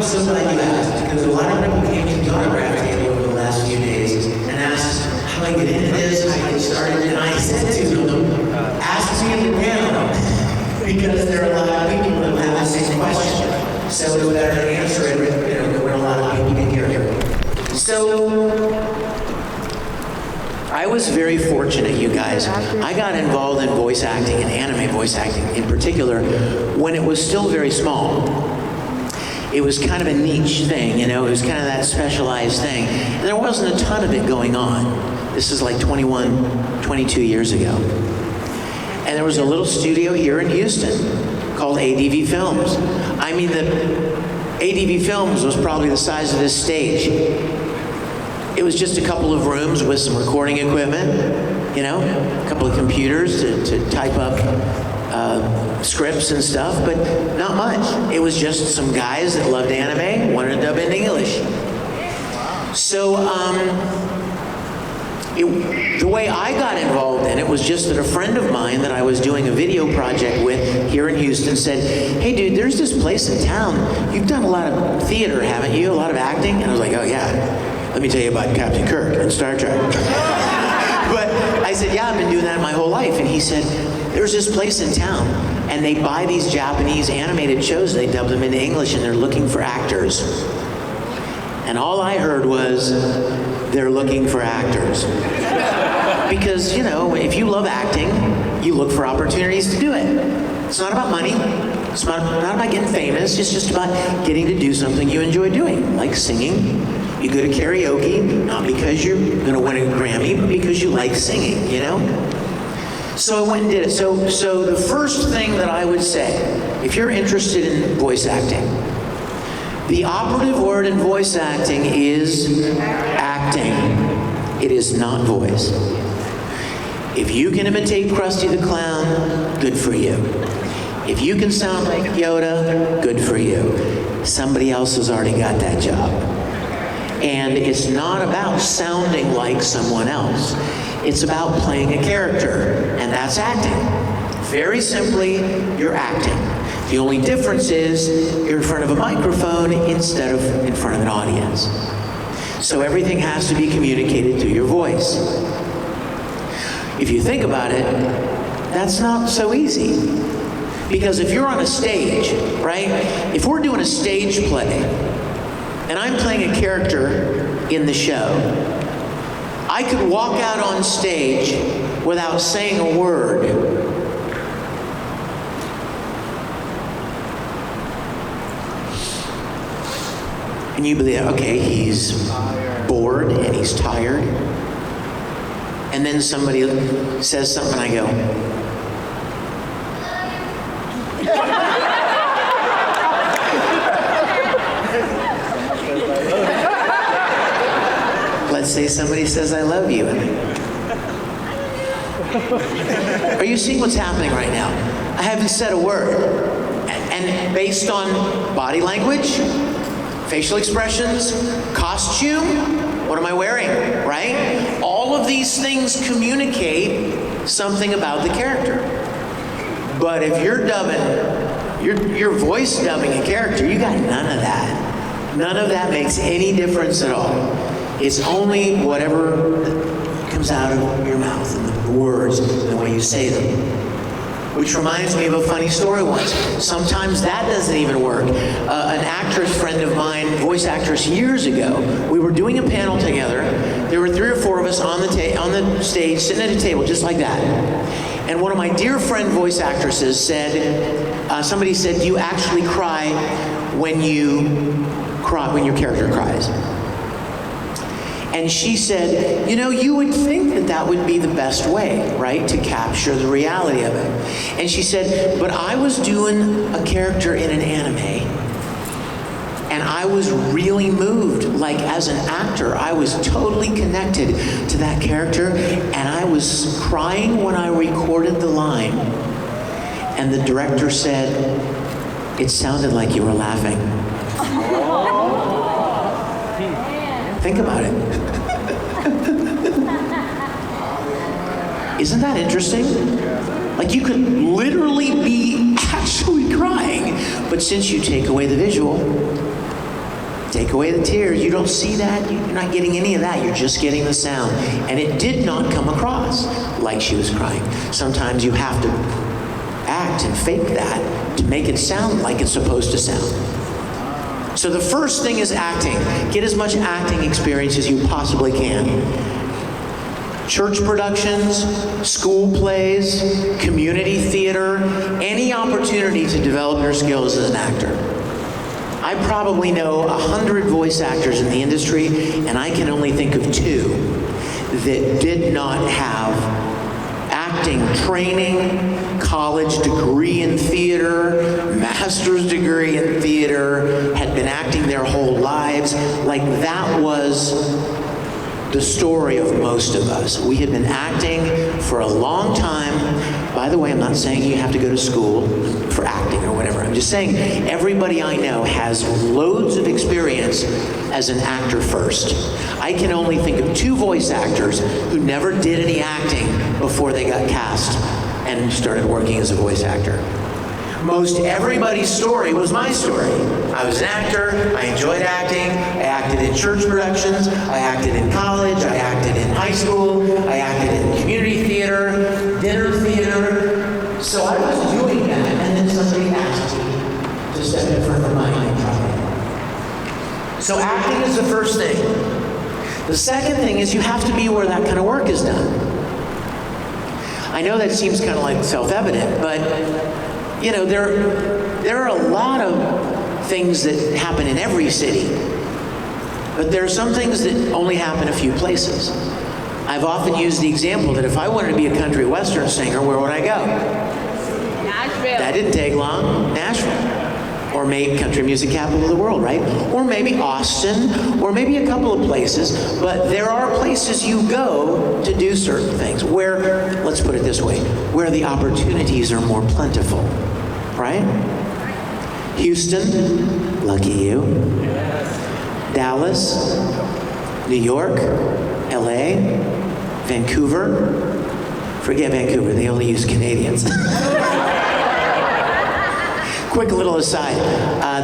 so glad you asked, because a lot of people came to the autograph table over the last few days and asked how I get into this, how I get started, and I said to them, ask me at the panel, because there are a lot of people who have the same question. So it's better to answer it, when a lot of people can hear it. So, I was very fortunate, you guys. I got involved in voice acting and anime voice acting in particular when it was still very small. It was kind of a niche thing, it was kind of that specialized thing. And there wasn't a ton of it going on. This is like 21, 22 years ago. And there was a little studio here in Houston called ADV Films. I mean, the ADV Films was probably the size of this stage. It was just a couple of rooms with some recording equipment, a couple of computers to type up scripts and stuff, but not much. It was just some guys that loved anime, wanted to dub into English. So, the way I got involved in it was just that a friend of mine that I was doing a video project with here in Houston said, hey dude, there's this place in town. You've done a lot of theater, haven't you? A lot of acting? And I was like, oh yeah. Let me tell you about Captain Kirk and Star Trek. But I said, yeah, I've been doing that my whole life. And he said, there's this place in town, and they buy these Japanese animated shows, they dub them into English, and they're looking for actors. And all I heard was, they're looking for actors. Because, if you love acting, you look for opportunities to do it. It's not about money. It's not about getting famous. It's just about getting to do something you enjoy doing, like singing. You go to karaoke, not because you're going to win a Grammy, but because you like singing, So I went and did it. So the first thing that I would say, if you're interested in voice acting, the operative word in voice acting is acting. It is not voice. If you can imitate Krusty the Clown, good for you. If you can sound like Yoda, good for you. Somebody else has already got that job. And it's not about sounding like someone else. It's about playing a character, and that's acting. Very simply, you're acting. The only difference is you're in front of a microphone instead of in front of an audience. So everything has to be communicated through your voice. If you think about it, that's not so easy. Because if you're on a stage, right? If we're doing a stage play, and I'm playing a character in the show, I could walk out on stage without saying a word. And you believe, okay, he's bored and he's tired. And then somebody says something and I go, let's say somebody says, I love you. Are you seeing what's happening right now? I haven't said a word. And based on body language, facial expressions, costume, what am I wearing, right? All of these things communicate something about the character. But if you're dubbing, you're voice dubbing a character, you got none of that. None of that makes any difference at all. It's only whatever comes out of your mouth, and the words, and the way you say them. Which reminds me of a funny story once. Sometimes that doesn't even work. An actress friend of mine, voice actress years ago, we were doing a panel together. There were 3 or 4 of us on the stage, sitting at a table just like that. And one of my dear friend voice actresses said, somebody said, do you actually cry when your character cries? And she said, you would think that that would be the best way, right, to capture the reality of it. And she said, but I was doing a character in an anime, and I was really moved. Like, as an actor, I was totally connected to that character, and I was crying when I recorded the line. And the director said, it sounded like you were laughing. Think about it. Isn't that interesting? Like, you could literally be actually crying, but since you take away the visual, Take away the tears. You don't see that. You're not getting any of that. You're just getting the sound. And it did not come across like she was crying. Sometimes you have to act and fake that to make it sound like it's supposed to sound. So the first thing is acting. Get as much acting experience as you possibly can. Church productions, school plays, community theater, any opportunity to develop your skills as an actor. I probably know 100 voice actors in the industry, and I can only think of 2 that did not have acting training, college degree in theater, master's degree in theater, had been acting their whole lives. Like, that was the story of most of us. We had been acting for a long time. By the way, I'm not saying you have to go to school for acting or whatever. I'm just saying everybody I know has loads of experience as an actor first. I can only think of 2 voice actors who never did any acting before they got cast and started working as a voice actor. Most everybody's story was my story. I was an actor, I enjoyed acting, I acted in church productions, I acted in college, I acted in high school, I acted in community theater, dinner theater. So I was doing that, and then somebody asked me to step in front of my mic and try. So acting is the first thing. The second thing is you have to be where that kind of work is done. I know that seems kind of like self-evident, but you know, there are a lot of things that happen in every city, but there are some things that only happen a few places. I've often used the example that if I wanted to be a country western singer, where would I go? Nashville. That didn't take long. Nashville. Or maybe country music capital of the world, right? Or maybe Austin, or maybe a couple of places, but there are places you go to do certain things where, let's put it this way, where the opportunities are more plentiful, right? Houston, lucky you. Dallas, New York, LA, Vancouver. Forget Vancouver, they only use Canadians. Quick little aside,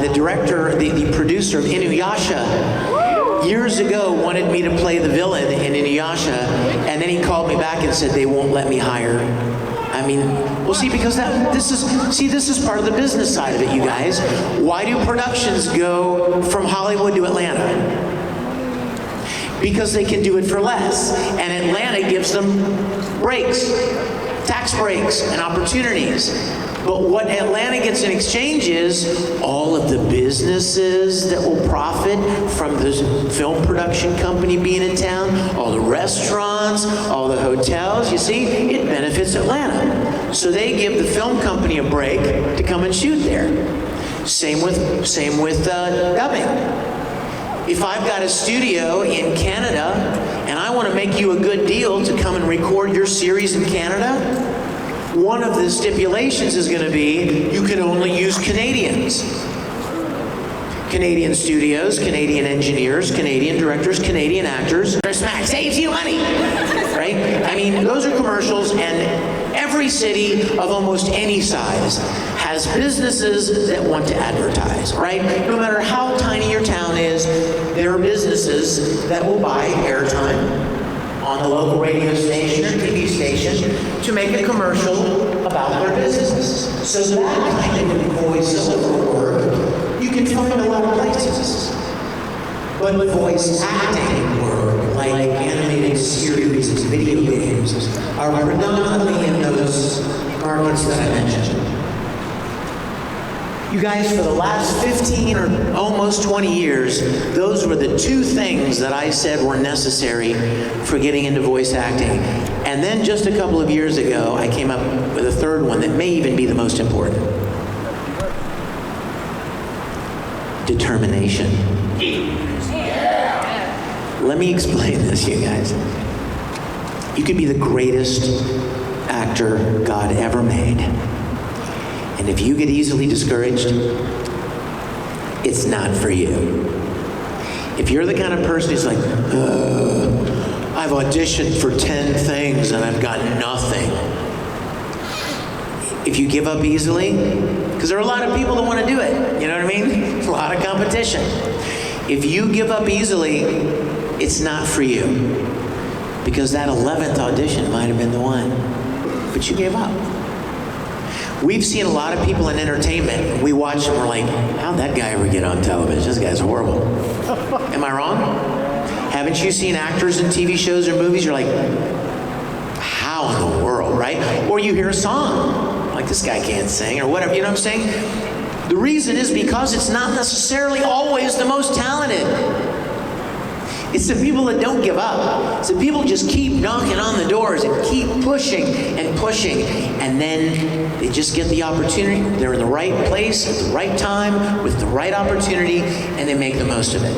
the director, the producer of Inuyasha, years ago wanted me to play the villain in Inuyasha, and then he called me back and said they won't let me hire. I mean, well, see, because this is part of the business side of it, you guys. Why do productions go from Hollywood to Atlanta? Because they can do it for less, and Atlanta gives them breaks, tax breaks, and opportunities. But what Atlanta gets in exchange is all of the businesses that will profit from the film production company being in town, all the restaurants, all the hotels. You see, it benefits Atlanta. So they give the film company a break to come and shoot there. Same with dubbing. If I've got a studio in Canada and I want to make you a good deal to come and record your series in Canada, one of the stipulations is going to be you can only use Canadians. Canadian studios, Canadian engineers, Canadian directors, Canadian actors. Smack saves you money, right? I mean, those are commercials, and every city of almost any size has businesses that want to advertise, right? No matter how tiny your town is, there are businesses that will buy airtime on the local radio station or TV station to make a commercial about their business. So that kind of voiceover work, you can find a lot of places. But voice acting work, like animated series and video games, are predominantly in those markets that I mentioned. You guys, for the last 15 or almost 20 years, those were the 2 things that I said were necessary for getting into voice acting. And then just a couple of years ago, I came up with a 3rd one that may even be the most important. Determination. Let me explain this, you guys. You could be the greatest actor God ever made. And if you get easily discouraged, it's not for you. If you're the kind of person who's like, I've auditioned for 10 things and I've got nothing. If you give up easily, because there are a lot of people that want to do it, you know what I mean? There's a lot of competition. If you give up easily, it's not for you. Because that 11th audition might have been the one. But you gave up. We've seen a lot of people in entertainment. We watch them, we're like, how'd that guy ever get on television? This guy's horrible. Am I wrong? Haven't you seen actors in TV shows or movies? You're like, how in the world, right? Or you hear a song, like this guy can't sing or whatever, you know what I'm saying? The reason is because it's not necessarily always the most talented. It's the people that don't give up. It's the people who just keep knocking on the doors and keep pushing and pushing, and then they just get the opportunity. They're in the right place at the right time with the right opportunity, and they make the most of it.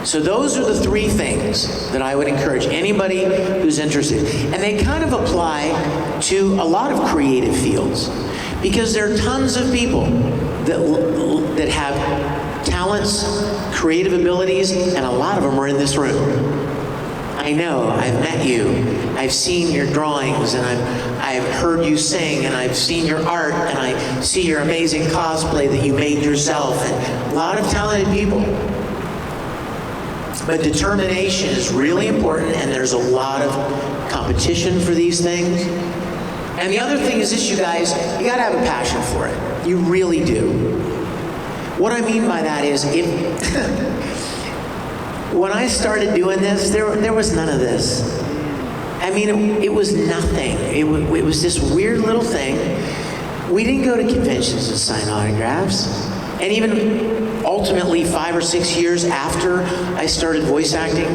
So those are the three things that I would encourage anybody who's interested. And they kind of apply to a lot of creative fields, because there are tons of people that have talents, creative abilities, and a lot of them are in this room. I know, I've met you, I've seen your drawings, and I've heard you sing, and I've seen your art, and I see your amazing cosplay that you made yourself, and a lot of talented people. But determination is really important, and there's a lot of competition for these things. And the other thing is this, you guys, you gotta have a passion for it. You really do. What I mean by that is, when I started doing this, there was none of this. I mean, it was nothing. It was this weird little thing. We didn't go to conventions and sign autographs. And even ultimately 5 or 6 years after I started voice acting,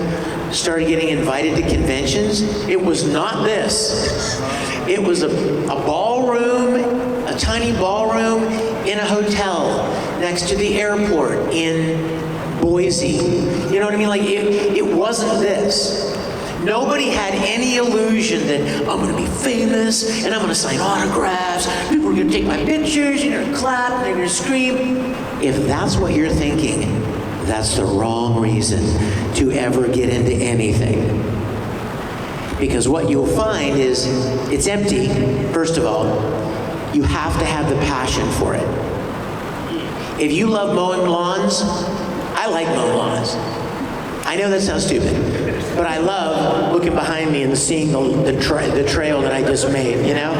started getting invited to conventions, it was not this. It was a ballroom, a tiny ballroom in a hotel next to the airport in Boise. You know what I mean? Like, it wasn't this. Nobody had any illusion that I'm going to be famous and I'm going to sign autographs. People are going to take my pictures, you're going to clap, and they're going to scream. If that's what you're thinking, that's the wrong reason to ever get into anything. Because what you'll find is it's empty, first of all. You have to have the passion for it. If you love mowing lawns, I like mowing lawns. I know that sounds stupid, but I love looking behind me and seeing the trail that I just made, you know?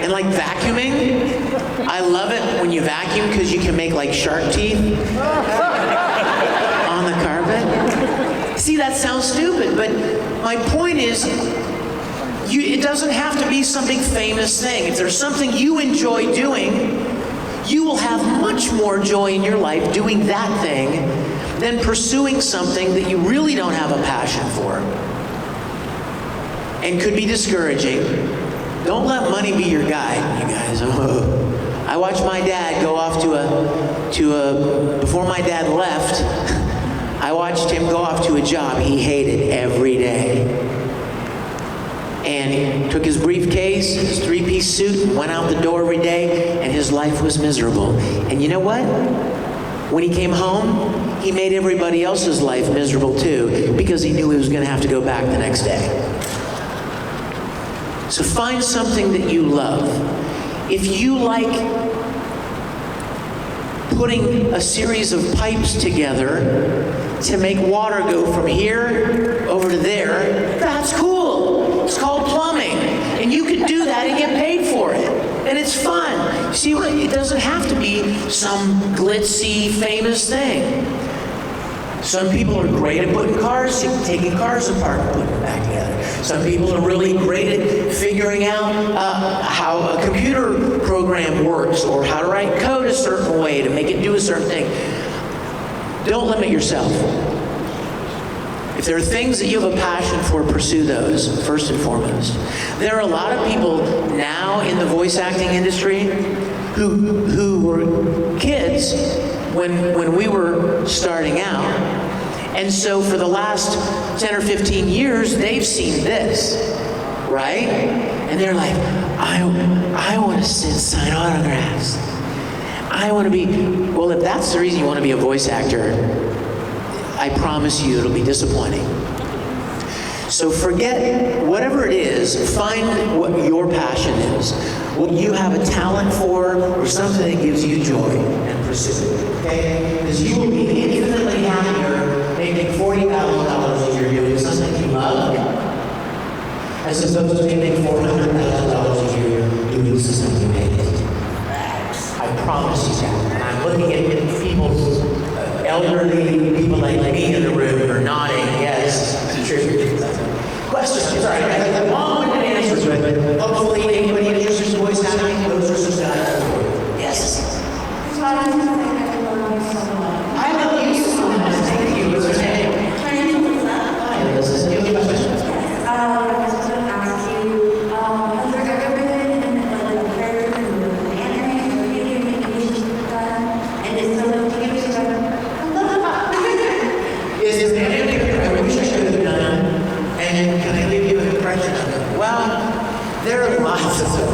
And like vacuuming, I love it when you vacuum because you can make like shark teeth on the carpet. See, that sounds stupid, but my point is, it doesn't have to be some big famous thing. If there's something you enjoy doing, you will have much more joy in your life doing that thing than pursuing something that you really don't have a passion for and could be discouraging. Don't let money be your guide, you guys. I watched my dad go off before my dad left, I watched him go off to a job he hated every day. And he took his briefcase, his 3-piece suit, and went out the door every day, and his life was miserable. And you know what? When he came home, he made everybody else's life miserable too, because he knew he was going to have to go back the next day. So find something that you love. If you like putting a series of pipes together to make water go from here over to there, that's cool. It's called plumbing. And you can do that and get paid for it. And it's fun. See, it doesn't have to be some glitzy, famous thing. Some people are great at putting cars, taking cars apart and putting them back together. Some people are really great at figuring out how a computer program works or how to write code a certain way to make it do a certain thing. Don't limit yourself. If there are things that you have a passion for, pursue those, first and foremost. There are a lot of people now in the voice acting industry who were kids when we were starting out. And so for the last 10 or 15 years, they've seen this, right? And they're like, I want to sign autographs. I want to be, well, if that's the reason you want to be a voice actor, I promise you it'll be disappointing. So forget whatever it is, find what your passion is. what you have a talent for or something that gives you joy and pursue it, okay? Because you will be infinitely happier making $40,000 a year doing something you love as opposed to making $400,000 a year doing something you hate. I promise you that. And I'm looking at people's elderly people like me in the room who are nodding, yes, it's true. Questions? Sorry, I have long-winded answers, but hopefully anybody interested in voice acting, those are some guys. Yes. I love you so much. Thank you. What's your name? My name is Lisa. Hi, Lisa. You have a question? I was just going to ask you, has there ever been a character in an anime or video game that you should have done? And is there a game you should have done? Is there an anime I wish I could have done? And can I give you an impression of it? Well, there are lots of them.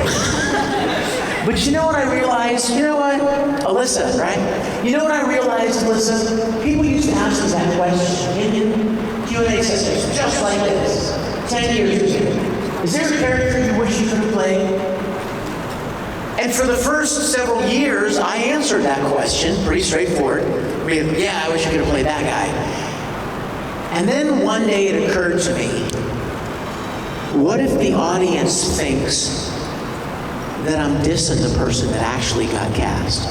But you know what I realized? You know what? Alyssa, right? You know what I realized, Alyssa? People used to ask us that question in Q&A sessions, just like this, 10 years ago. Is there a character you wish you could have played? And for the first several years, I answered that question, pretty straightforward. I mean, yeah, I wish I could have played that guy. And then one day it occurred to me, what if the audience thinks that I'm dissing the person that actually got cast?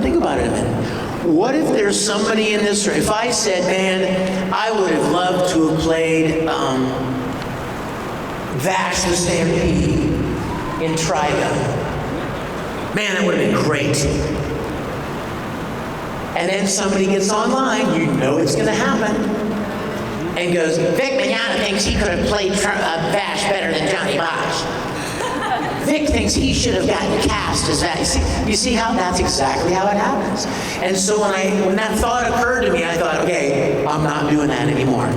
Think about it a minute. What if there's somebody in this room, if I said, man, I would have loved to have played Vash the Stampede in Trigon. Man, that would have been great. And then somebody gets online, you know it's going to happen, and goes, Vic Mignogna thinks he could have played Vash better than Johnny Bosch. Vic thinks he should have gotten cast as Vash. You see how that's exactly how it happens. And so when that thought occurred to me, I thought, okay, I'm not doing that anymore.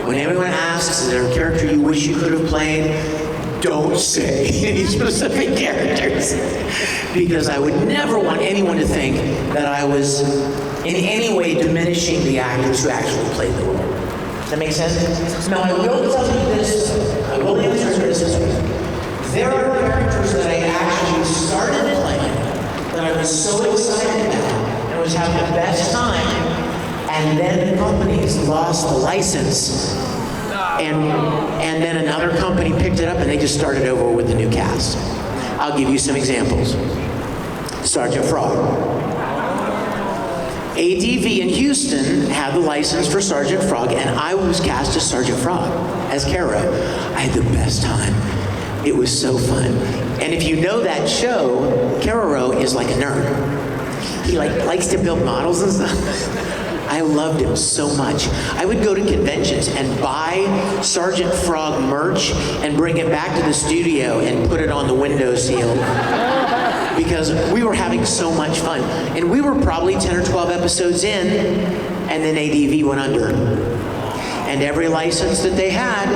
When anyone asks, is there a character you wish you could have played? Don't say any specific characters, because I would never want anyone to think that I was in any way diminishing the actors who actually played the role. Does that make sense? Now, I will tell you this, I will answer this way. There are characters that I actually started playing that I was so excited about and was having the best time, and then companies lost the license. And then another company picked it up and they just started over with the new cast. I'll give you some examples. Sergeant Frog. ADV in Houston had the license for Sergeant Frog, and I was cast as Sergeant Frog, as Kara. I had the best time. It was so fun. And if you know that show, Kararo is like a nerd. He likes to build models and stuff. I loved him so much. I would go to conventions and buy Sergeant Frog merch and bring it back to the studio and put it on the windowsill because we were having so much fun. And we were probably 10 or 12 episodes in, and then ADV went under. And every license that they had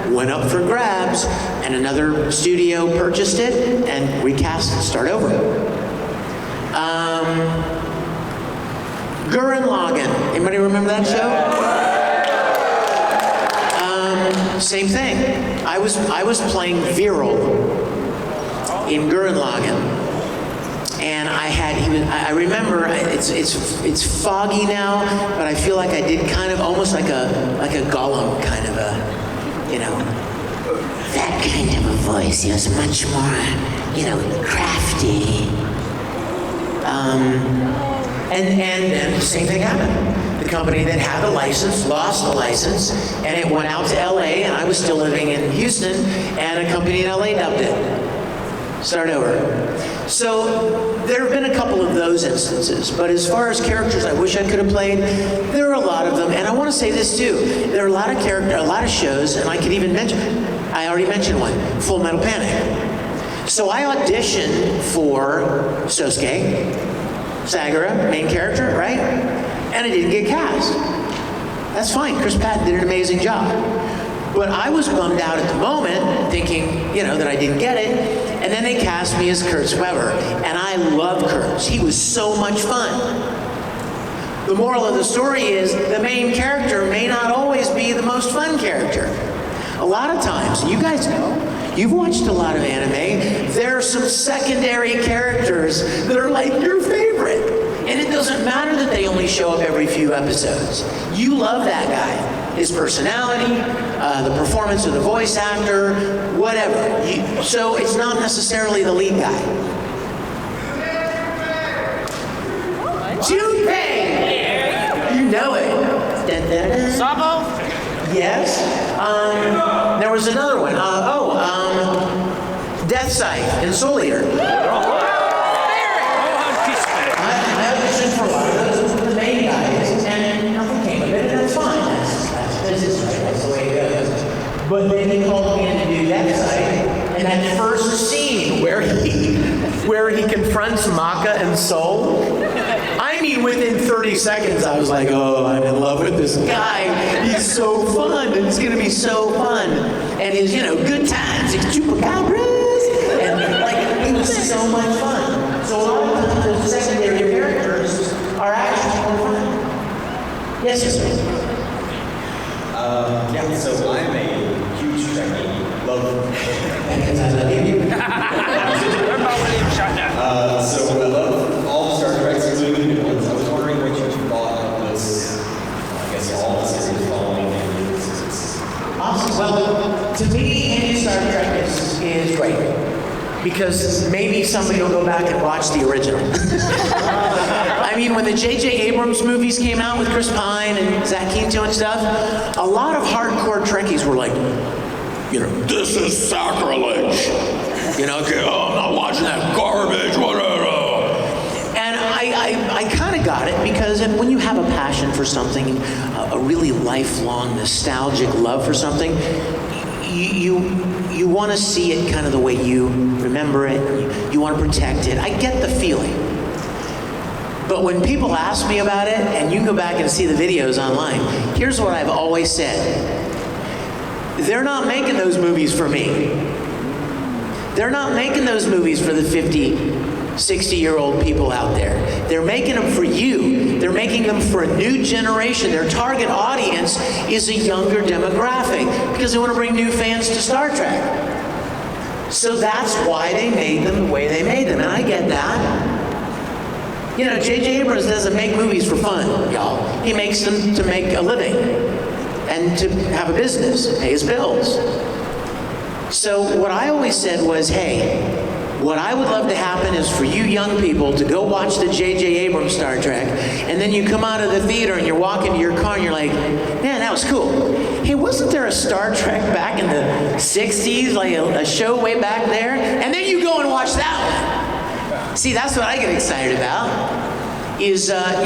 went up for grabs, and another studio purchased it and recast it, start over. Gurren Lagann. Anybody remember that show? Same thing. I was playing Viral in Gurren Lagann, and I remember it's foggy now, but I feel like I did kind of almost like a Gollum kind of a, that kind of a voice. He was much more, crafty. And the same thing happened. The company that had the license lost the license, and it went out to LA, and I was still living in Houston, and a company in LA dubbed it. Start over. So there have been a couple of those instances, but as far as characters I wish I could have played, there are a lot of them, and I want to say this too. There are a lot of shows, and I could even mention, I already mentioned one, Fullmetal Panic. So I auditioned for Sosuke, Sagara, main character, right? And I didn't get cast. That's fine. Chris Patton did an amazing job. But I was bummed out at the moment, thinking, that I didn't get it. And then they cast me as Kurtz Weber. And I love Kurtz. He was so much fun. The moral of the story is the main character may not always be the most fun character. A lot of times, you guys know, You've watched a lot of anime. There are some secondary characters that are like your favorite. And it doesn't matter that they only show up every few episodes. You love that guy. His personality, the performance of the voice actor, whatever. So it's not necessarily the lead guy. Junpei! You know it. Sabo? Yes. There was another one. Death Sight in Soul Eater. I auditioned for a lot of those, the main guys, and nothing came of it, and that's fine. That's business, right? That's the way it goes. But then he called me in to do Death Sight, and that first scene where he confronts Maka and Soul, I mean, within 30 seconds, I was like, oh, I'm in love with this guy. He's so fun, and it's going to be so fun. And his, good times, his chupacabras, and like, it was so much fun. So a lot of the secondary characters are actually more fun. Yes, yes, Yeah, so I'm a huge Trekkie. Love. So I love all the Star Treks, including the new ones. I was wondering what you thought of this, I guess, all the series following and new seasons. Awesome. Well, to me, any Star Trek is great. Because maybe somebody will go back and watch the original. I mean, when the J.J. Abrams movies came out with Chris Pine and Zach Quinto and stuff, a lot of hardcore Trekkies were like, this is sacrilege. I'm not watching that garbage, whatever. And I kind of got it because when you have a passion for something, a really lifelong nostalgic love for something, you want to see it kind of the way you remember it. You want to protect it. I get the feeling. But when people ask me about it, and you can go back and see the videos online, here's what I've always said. They're not making those movies for me. They're not making those movies for the 50, 60-year-old people out there. They're making them for you. They're making them for a new generation. Their target audience is a younger demographic because they want to bring new fans to Star Trek. So that's why they made them the way they made them, and I get that. J.J. Abrams doesn't make movies for fun, y'all. He makes them to make a living and to have a business, pay his bills. So what I always said was, hey, what I would love to happen is for you young people to go watch the J.J. Abrams Star Trek, and then you come out of the theater and you're walking to your car and you're like, man, that was cool. Hey, wasn't there a Star Trek back in the 60s, like a show way back there? And then you go and watch that one. See, that's what I get excited about, is that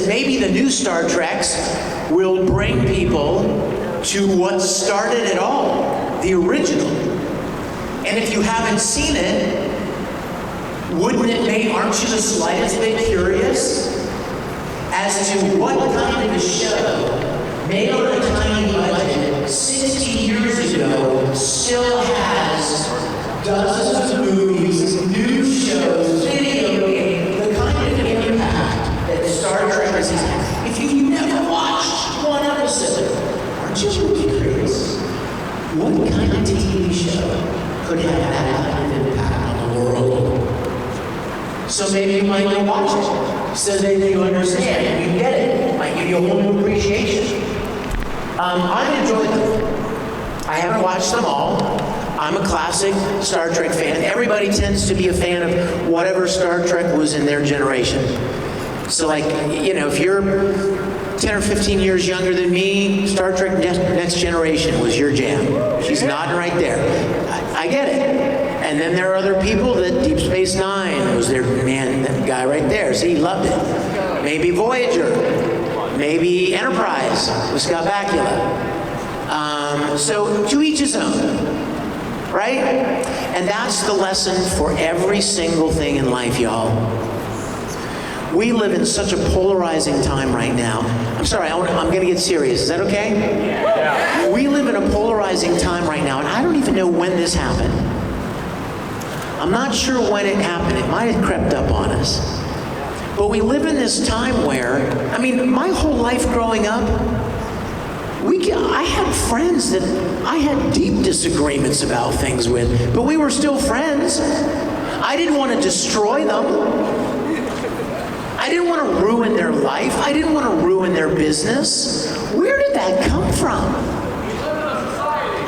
maybe the new Star Treks will bring people to what started it all, the original. And if you haven't seen it, aren't you the slightest bit curious as to what kind of a show made on a tiny budget 60 years ago still has dozens of movies, new shows, video games, the kind of impact that Star Trek has had. If you've never watched one episode, aren't you really curious? What kind of TV show could have that kind of impact on the world? So maybe you might go watch it, so that you understand and you get it. It might give you a whole new appreciation. I've enjoyed them. I haven't watched them all. I'm a classic Star Trek fan. Everybody tends to be a fan of whatever Star Trek was in their generation. So if you're 10 or 15 years younger than me, Star Trek Next Generation was your jam. She's nodding right there. I get it. And then there are other people that Deep Space Nine was their man, that guy right there. See, he loved it. Maybe Voyager. Maybe Enterprise with Scott Bakula. So to each his own. Right? And that's the lesson for every single thing in life, y'all. We live in such a polarizing time right now. I'm sorry, I'm going to get serious. Is that okay? Yeah. We live in a polarizing time right now, and I don't even know when this happened. I'm not sure when it happened. It might have crept up on us. But we live in this time where, my whole life growing up, I had friends that I had deep disagreements about things with, but we were still friends. I didn't want to destroy them. I didn't want to ruin their life. I didn't want to ruin their business. Where did that come from?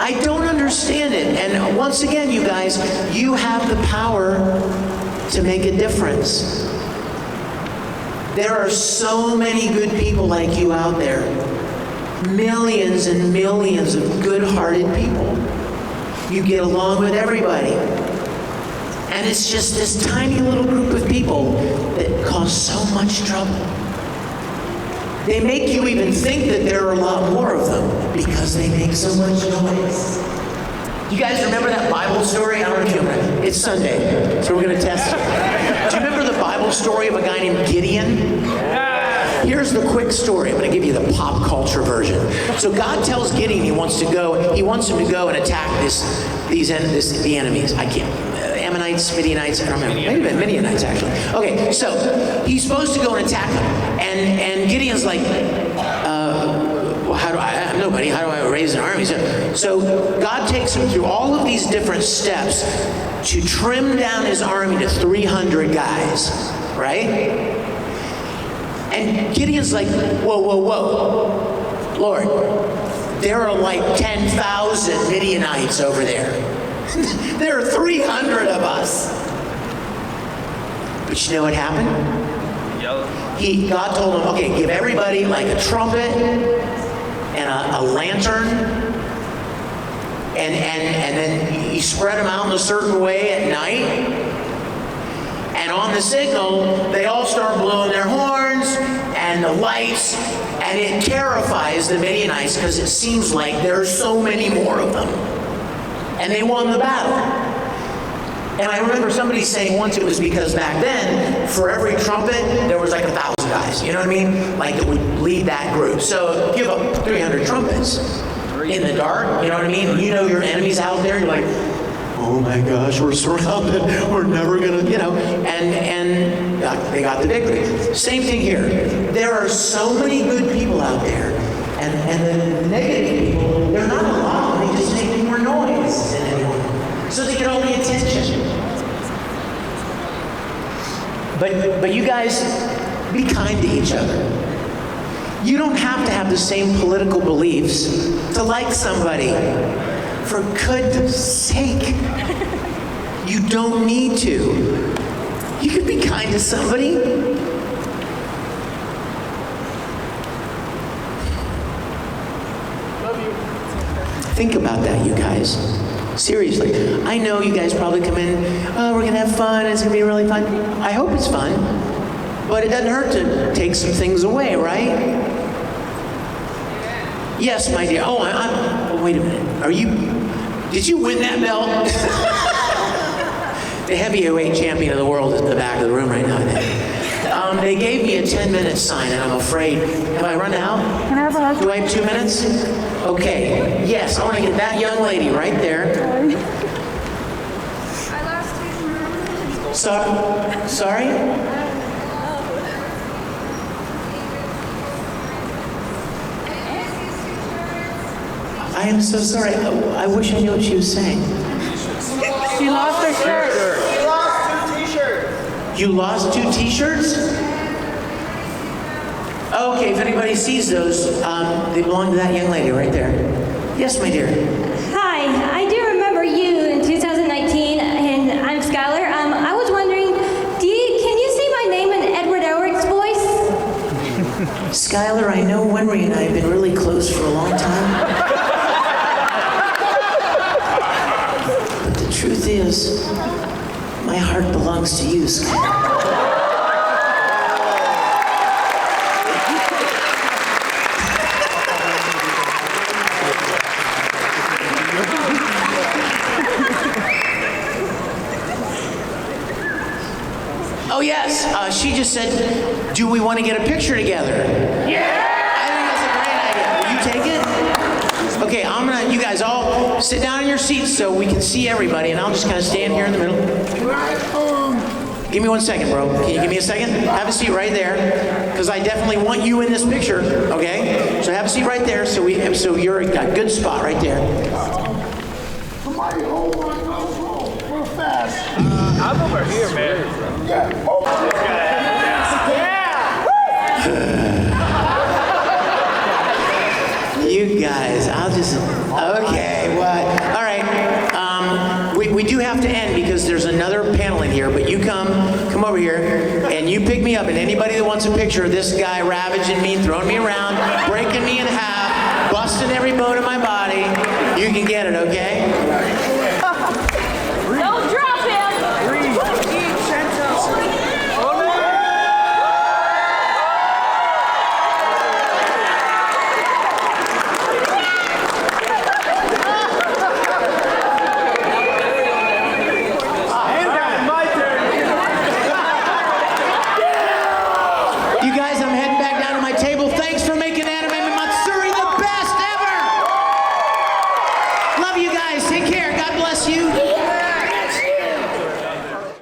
I don't understand it. And once again, you guys, you have the power to make a difference. There are so many good people like you out there. Millions and millions of good-hearted people. You get along with everybody. And it's just this tiny little group of people that cause so much trouble. They make you even think that there are a lot more of them because they make so much noise. You guys remember that Bible story? I don't know if you remember. It's Sunday, so we're going to test it. Do you remember the Bible story of a guy named Gideon? Here's the quick story. I'm going to give you the pop culture version. So God tells Gideon he wants him to go and attack the enemies. I can't. Ammonites, Midianites, I don't remember. Maybe Midianites, actually. Okay, so he's supposed to go and attack them. And Gideon's like, I have nobody. How do I raise an army? So God takes him through all of these different steps to trim down his army to 300 guys, right? And Gideon's like, whoa, whoa, whoa. Lord, there are like 10,000 Midianites over there. There are 300 of us. But you know what happened? God told him, okay, give everybody like a trumpet and a lantern. And then you spread them out in a certain way at night. And on the signal, they all start blowing their horns and the lights, and it terrifies the Midianites because it seems like there are so many more of them. And they won the battle. And I remember somebody saying once it was because back then, for every trumpet, there was like 1,000 guys. You know what I mean? Like that would lead that group. So give up 300 trumpets in the dark. You know what I mean? You know your enemy's out there. You're like, oh my gosh, we're surrounded. We're never gonna, and they got the victory. Same thing here. There are so many good people out there, and the negative people, they're not allowed. They just make more noise than anyone, so they get all the attention. But you guys, be kind to each other. You don't have to have the same political beliefs to like somebody. For goodness sake, you don't need to. You can be kind to somebody. Love you. Think about that, you guys. Seriously. I know you guys probably come in, oh, we're going to have fun, it's going to be really fun. I hope it's fun. But it doesn't hurt to take some things away, right? Yes, my dear. Oh, wait a minute. Did you win that belt? The heavyweight champion of the world is in the back of the room right now. They gave me a 10-minute sign, and I'm afraid. Have I run out? Can I have a hug? Do I have 2 minutes? Okay. Yes, I want to get that young lady right there. Sorry? I am so sorry. I wish I knew what she was saying. She lost her shirt. She lost 2 t-shirts. You lost 2 t-shirts? Okay, if anybody sees those, they belong to that young lady right there. Yes, my dear. Hi, I do remember you in 2019, and I'm Skylar. I was wondering, can you say my name in Edward Elric's voice? Skylar, I know Wenry and I have been really close for a long time. The truth is, my heart belongs to you, Skylar. Oh yes, she just said, do we want to get a picture together? Yeah! I think that's a great idea. Will you take it? Okay, you guys all sit down in your seats so we can see everybody, and I'll just kind of stand here in the middle. Give me 1 second, bro. Can you give me a second? Have a seat right there, because I definitely want you in this picture, okay? So have a seat right there, so you're a good spot right there. Somebody hold one real fast. I'm over here, man. You guys, okay, what? All right, we do have to end because there's another panel in here, but you come over here, and you pick me up, and anybody that wants a picture of this guy ravaging me, throwing me around, breaking me in half, busting every bone in my body, you can get it, okay? Don't drop him! You guys, I'm heading back down to my table. Thanks for making Anime Matsuri the best ever! Love you guys. Take care. God bless you.